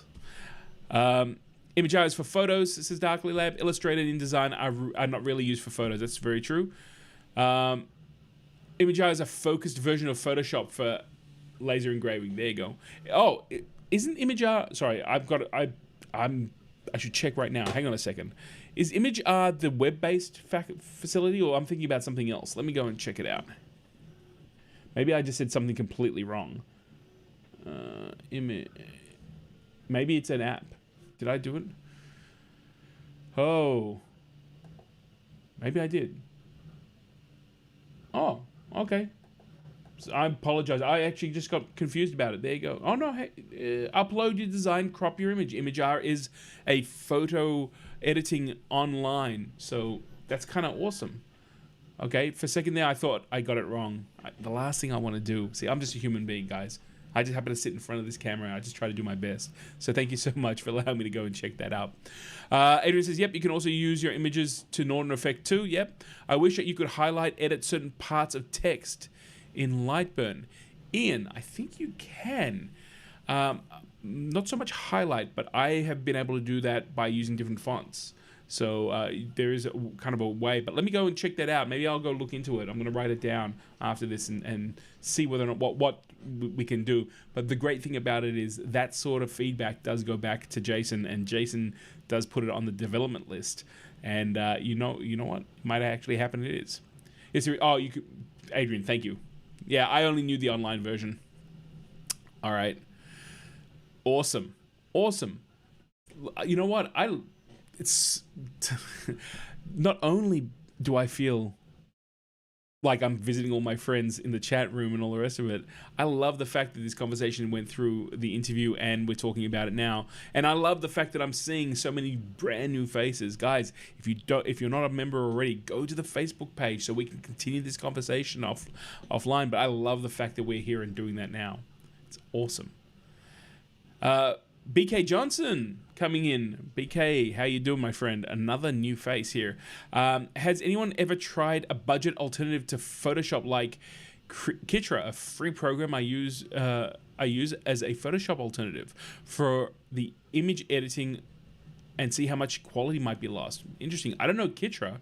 Speaker 1: Image R is for photos, says Darkly Lab. Illustrator and InDesign are not really used for photos. That's very true. Image R is a focused version of Photoshop for laser engraving. There you go. Oh, isn't Image R? Sorry, I should check right now. Hang on a second. Is Image R the web-based facility, or I'm thinking about something else? Let me go and check it out. Maybe I just said something completely wrong. Maybe it's an app. Did I do it? Oh. Maybe I did. Oh, okay. So I apologize. I actually just got confused about it. There you go. Oh, no. Hey, upload your design, crop your image. Image R is a photo editing online. So that's kind of awesome. Okay, for a second there, I thought I got it wrong. The last thing I want to do, see, I'm just a human being, guys. I just happen to sit in front of this camera. I just try to do my best. So thank you so much for allowing me to go and check that out. Adrian says, yep, you can also use your images to Norton effect too. Yep. I wish that you could highlight, edit certain parts of text in Lightburn. Ian, I think you can. Not so much highlight, but I have been able to do that by using different fonts. So there is kind of a way, but let me go and check that out. Maybe I'll go look into it. I'm going to write it down after this and see whether or not what we can do. But the great thing about it is that sort of feedback does go back to Jason, and Jason does put it on the development list. And you know what? It might actually happen. It is. Oh, you could, Adrian. Thank you. Yeah, I only knew the online version. All right. Awesome. You know what? It's not only do I feel like I'm visiting all my friends in the chat room and all the rest of it, I love the fact that this conversation went through the interview and we're talking about it now. And I love the fact that I'm seeing so many brand new faces. Guys, if you're not a member already, go to the Facebook page so we can continue this conversation offline. But I love the fact that we're here and doing that now. It's awesome. BK Johnson coming in. BK, how you doing, my friend? Another new face here. Has anyone ever tried a budget alternative to Photoshop like Kitra, a free program I use as a Photoshop alternative for the image editing and see how much quality might be lost? Interesting. I don't know Kitra.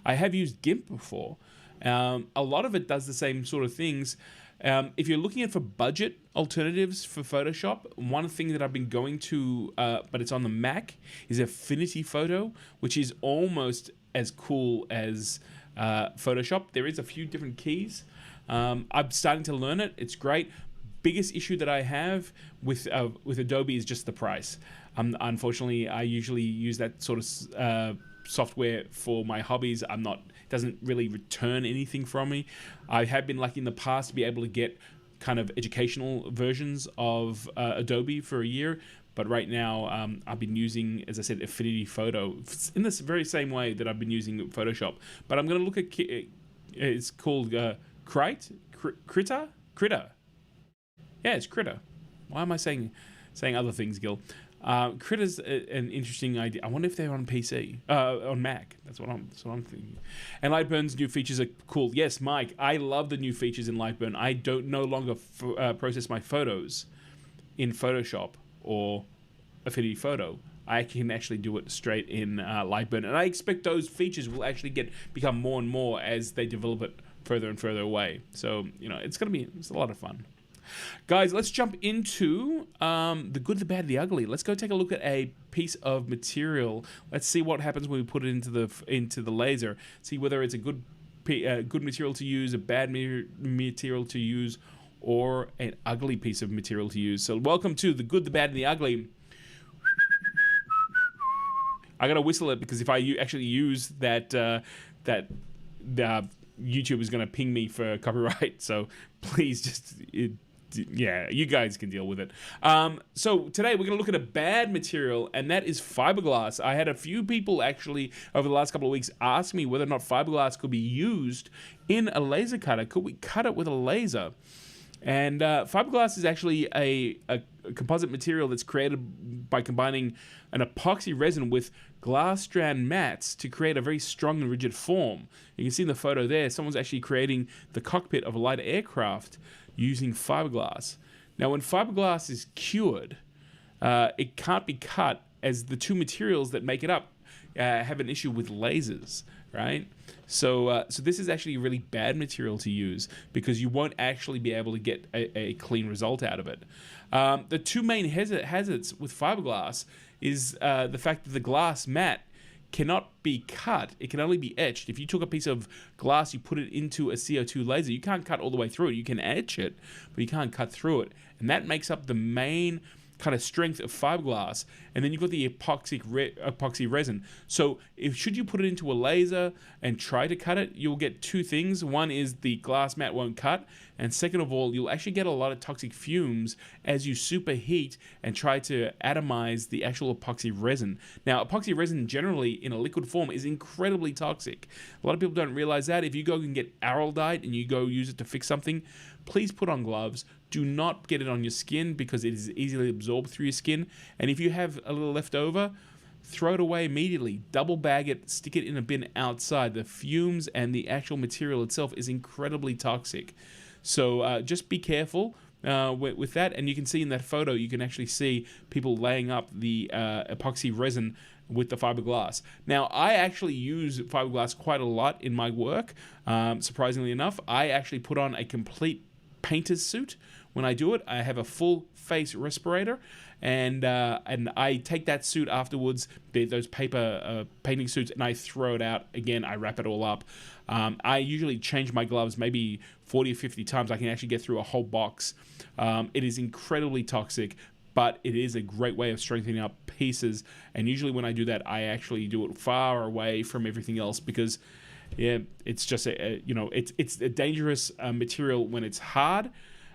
Speaker 1: I have used GIMP before. A lot of it does the same sort of things. If you're looking at for budget alternatives for Photoshop, one thing that I've been going to, but it's on the Mac, is Affinity Photo, which is almost as cool as Photoshop. There is a few different keys. I'm starting to learn it. It's great. Biggest issue that I have with Adobe is just the price. Unfortunately, I usually use that sort of software for my hobbies. Doesn't really return anything from me. I have been lucky in the past to be able to get kind of educational versions of Adobe for a year, but right now I've been using, as I said, Affinity Photo in this very same way that I've been using Photoshop. But I'm going to look at it's called Critter. Yeah, it's Critter. Why am I saying other things, Gil? Critter's an interesting idea. I wonder if they're on PC, on Mac. That's what I'm thinking. And Lightburn's new features are cool. Yes, Mike, I love the new features in Lightburn. I don't no longer process my photos in Photoshop or Affinity Photo. I can actually do it straight in Lightburn, and I expect those features will actually become more and more as they develop it further and further away. So it's a lot of fun. Guys, let's jump into the good, the bad, the ugly. Let's go take a look at a piece of material. Let's see what happens when we put it into the laser. See whether it's a good material to use, a bad material to use, or an ugly piece of material to use. So welcome to the good, the bad, and the ugly. I gotta whistle it because if I actually use that, YouTube is gonna ping me for copyright. So please you guys can deal with it. So today we're going to look at a bad material, and that is fiberglass. I had a few people actually over the last couple of weeks ask me whether or not fiberglass could be used in a laser cutter. Could we cut it with a laser? And fiberglass is actually a composite material that's created by combining an epoxy resin with glass strand mats to create a very strong and rigid form. You can see in the photo there, someone's actually creating the cockpit of a light aircraft using fiberglass. Now, when fiberglass is cured, it can't be cut, as the two materials that make it up have an issue with lasers, right? So this is actually a really bad material to use because you won't actually be able to get a clean result out of it. The two main hazards with fiberglass is the fact that the glass mat cannot be cut. It can only be etched. If you took a piece of glass, you put it into a CO2 laser, you can't cut all the way through it. You can etch it, but you can't cut through it. And that makes up the main kind of strength of fiberglass. And then you've got the epoxy resin. So should you put it into a laser and try to cut it, you'll get two things. One is the glass mat won't cut, And second of all, you'll actually get a lot of toxic fumes as you superheat and try to atomize the actual epoxy resin. Now, epoxy resin generally in a liquid form is incredibly toxic. A lot of people don't realize that. If you go and get araldite and you go use it to fix something, please put on gloves. Do not get it on your skin because it is easily absorbed through your skin. And if you have a little left over, throw it away immediately. Double bag it, stick it in a bin outside. The fumes and the actual material itself is incredibly toxic. So just be careful with that. And you can see in that photo, you can actually see people laying up the epoxy resin with the fiberglass. Now, I actually use fiberglass quite a lot in my work. Surprisingly enough, I actually put on a complete painter's suit when I do it. I have a full face respirator, and I take that suit afterwards, those paper painting suits, and I throw it out again. I wrap it all up. I usually change my gloves maybe 40 or 50 times. I can actually get through a whole box. It is incredibly toxic, but it is a great way of strengthening up pieces. And usually when I do that, I actually do it far away from everything else because it's just it's a dangerous material when it's hard.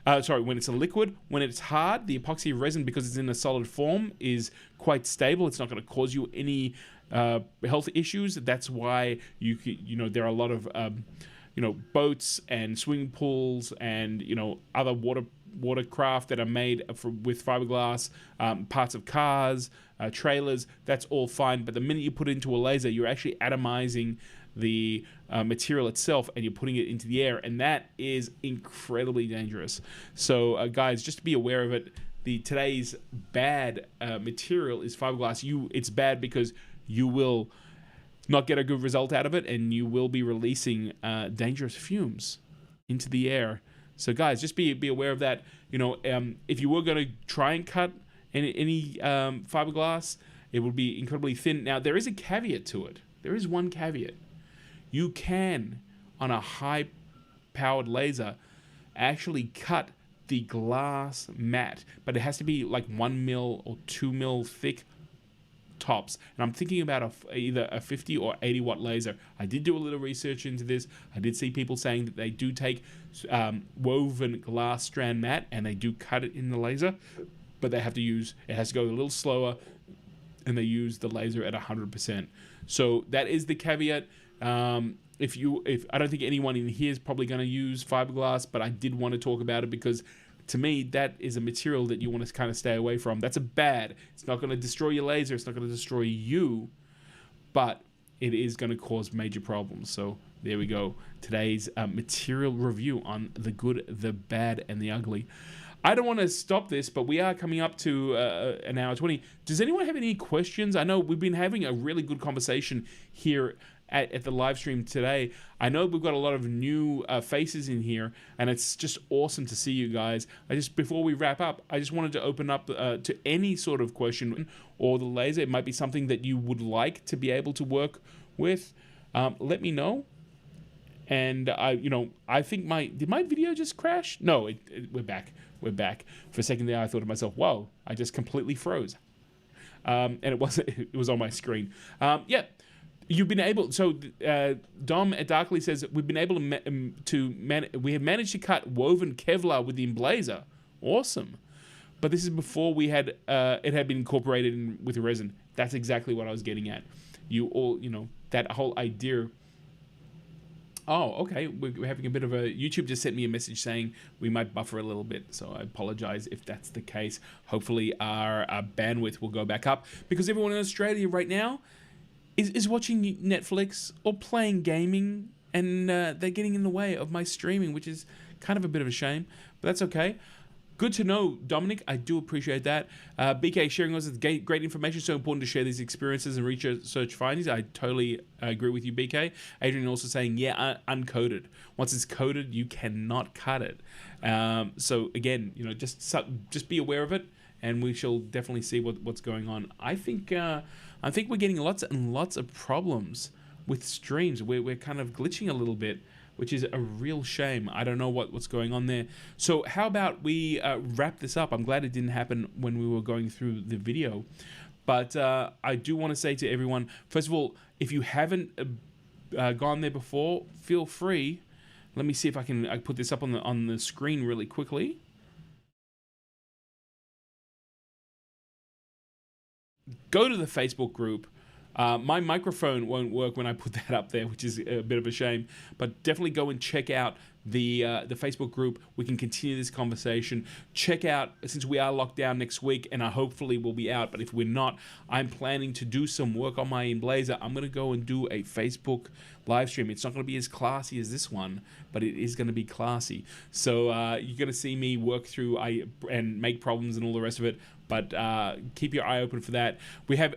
Speaker 1: When it's a liquid. When it's hard, the epoxy resin, because it's in a solid form, is quite stable. It's not going to cause you any health issues. That's why there are a lot of boats and swimming pools and other watercraft that are made with fiberglass, parts of cars, trailers. That's all fine. But the minute you put it into a laser, you're actually atomizing the material itself and you're putting it into the air, and that is incredibly dangerous. So guys, just to be aware of it, today's bad material is fiberglass. It's bad because you will not get a good result out of it, and you will be releasing dangerous fumes into the air. So guys, just be aware of that. If you were going to try and cut any fiberglass, it would be incredibly thin. Now, there is a caveat to it. There is one caveat. You can, on a high-powered laser, actually cut the glass mat, but it has to be like 1 mil or 2 mil thick tops. And I'm thinking about either a 50 or 80 watt laser. I did do a little research into this. I did see people saying that they do take woven glass strand mat and they do cut it in the laser, but it has to go a little slower, and they use the laser at 100%. So that is the caveat. If I don't think anyone in here is probably going to use fiberglass, but I did want to talk about it because to me that is a material that you want to kind of stay away from. That's it's not going to destroy your laser, it's not going to destroy you, but it is going to cause major problems. So there we go. Today's material review on the good, the bad, and the ugly. I don't want to stop this, but we are coming up to an hour 20. Does anyone have any questions? I know we've been having a really good conversation here at the live stream today. I know we've got a lot of new faces in here, and it's just awesome to see you guys. Before we wrap up, I just wanted to open up to any sort of question or the laser. It might be something that you would like to be able to work with. Let me know. And I think did my video just crash? No, we're back. We're back. For a second there, I thought to myself, whoa, I just completely froze. And it was on my screen. You've been able. So Dom at Darkly says we've been able we have managed to cut woven Kevlar with the emblazer. Awesome. But this is before we had it had been incorporated with the resin. That's exactly what I was getting at. That whole idea. Oh, okay. We're having a bit of a... YouTube just sent me a message saying we might buffer a little bit, so I apologize if that's the case. Hopefully our bandwidth will go back up, because everyone in Australia right now is watching Netflix or playing gaming, and they're getting in the way of my streaming, which is kind of a bit of a shame, but that's okay. Good to know, Dominic. I do appreciate that. BK sharing us with great information. So important to share these experiences and research findings. I totally agree with you, BK. Adrian also saying, uncoded. Once it's coded, you cannot cut it. So again, just be aware of it, and we shall definitely see what's going on. I think we're getting lots and lots of problems with streams. We're kind of glitching a little bit, which is a real shame. I don't know what's going on there. So how about we wrap this up? I'm glad it didn't happen when we were going through the video. But I do want to say to everyone, first of all, if you haven't gone there before, feel free. Let me see if I put this up on the screen really quickly. Go to the Facebook group. My microphone won't work when I put that up there, which is a bit of a shame. But definitely go and check out the Facebook group. We can continue this conversation. Check out, since we are locked down next week, and I hopefully will be out. But if we're not, I'm planning to do some work on my Blazor. I'm going to go and do a Facebook live stream. It's not going to be as classy as this one, but it is going to be classy. So you're going to see me work through and make problems and all the rest of it. But keep your eye open for that. We have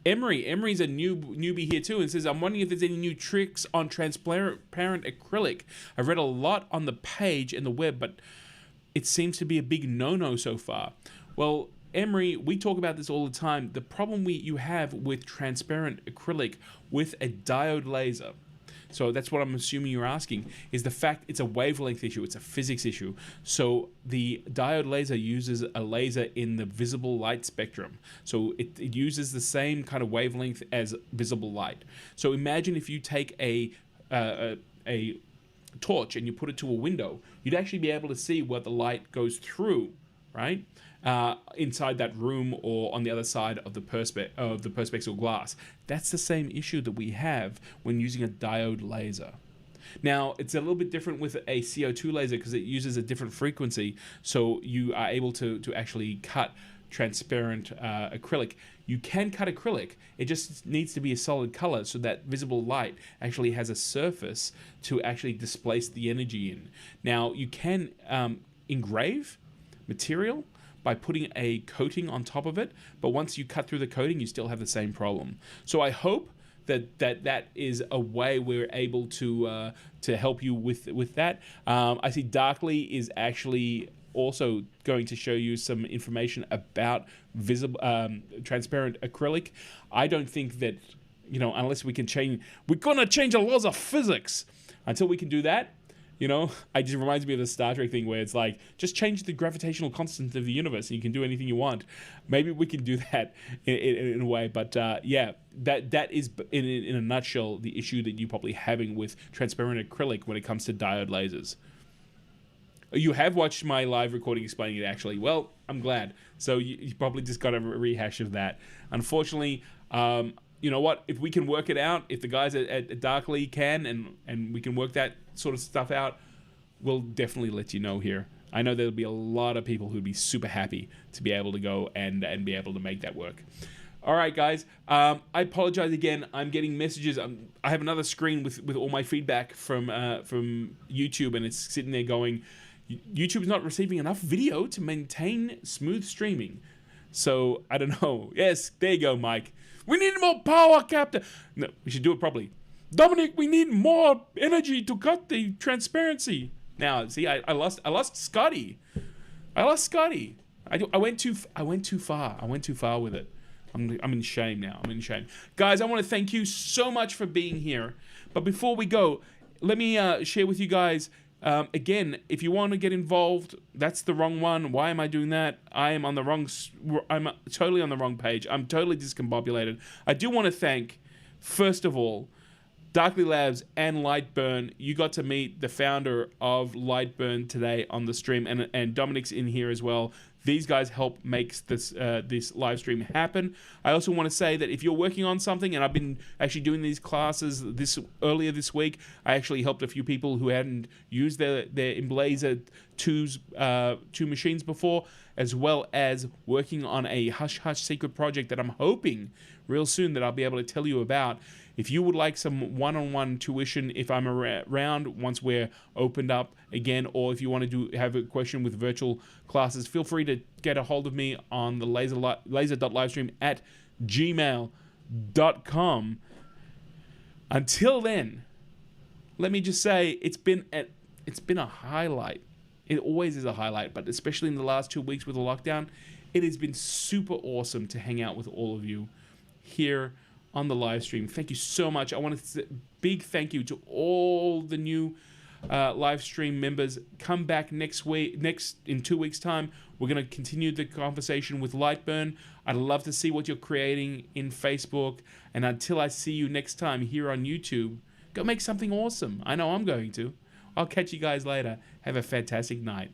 Speaker 1: Emery. Emery's a newbie here too, and says, I'm wondering if there's any new tricks on transparent acrylic. I've read a lot on the page and the web, but it seems to be a big no-no so far. Well, Emery, we talk about this all the time. The problem you have with transparent acrylic with a diode laser, so that's what I'm assuming you're asking, is the fact it's a wavelength issue, it's a physics issue. So the diode laser uses a laser in the visible light spectrum. So it uses the same kind of wavelength as visible light. So imagine if you take a torch and you put it to a window, you'd actually be able to see where the light goes through, right? Inside that room or on the other side of the perspex or glass. That's the same issue that we have when using a diode laser. Now, it's a little bit different with a CO2 laser because it uses a different frequency, so you are able to actually cut transparent acrylic. You can cut acrylic, it just needs to be a solid color so that visible light actually has a surface to actually displace the energy in. Now, you can engrave material by putting a coating on top of it, but once you cut through the coating, you still have the same problem. So I hope that is a way we're able to help you with that. I see Darkly is actually also going to show you some information about visible transparent acrylic. I don't think that, unless we can we're gonna change the laws of physics. Until we can do that, it just reminds me of the Star Trek thing where it's like, just change the gravitational constant of the universe and you can do anything you want. Maybe we can do that in a way. But yeah, that is, in a nutshell, the issue that you're probably having with transparent acrylic when it comes to diode lasers. You have watched my live recording explaining it, actually. Well, I'm glad. So you probably just got a rehash of that. Unfortunately, you know what? If we can work it out, if the guys at Darkly can, and we can work that sort of stuff out, we'll definitely let you know here. I know there'll be a lot of people who'd be super happy to be able to go and be able to make that work. All right, guys. I apologize again. I'm getting messages. I have another screen with all my feedback from YouTube, and it's sitting there going, YouTube's not receiving enough video to maintain smooth streaming. So I don't know. Yes, there you go, Mike. We need more power, Captain. No, we should do it properly. Dominic, we need more energy to cut the transparency. Now, see, I lost Scotty. I lost Scotty. I went too far. I went too far with it. I'm in shame now. I'm in shame. Guys, I want to thank you so much for being here. But before we go, let me share with you guys. Again, if you want to get involved, that's the wrong one. Why am I doing that? I'm totally on the wrong page. I'm totally discombobulated. I do want to thank, first of all, Darkly Labs and Lightburn. You got to meet the founder of Lightburn today on the stream, and Dominic's in here as well. These guys help make this live stream happen. I also want to say that if you're working on something, and I've been actually doing these classes earlier this week, I actually helped a few people who hadn't used their Blazor 2 machines before, as well as working on a hush-hush secret project that I'm hoping real soon that I'll be able to tell you about. If you would like some one-on-one tuition, if I'm around once we're opened up again, or if you want to have a question with virtual classes, feel free to get a hold of me on the laser.livestream@gmail.com. Until then, let me just say it's been a highlight. It always is a highlight, but especially in the last 2 weeks with the lockdown, it has been super awesome to hang out with all of you here on the live stream. Thank you so much. I want to say a big thank you to all the new live stream members. Come back in 2 weeks time. We're going to continue the conversation with Lightburn. I'd love to see what you're creating in Facebook. And until I see you next time here on YouTube, Go make something awesome. I know I'm going to. I'll catch you guys later. Have a fantastic night.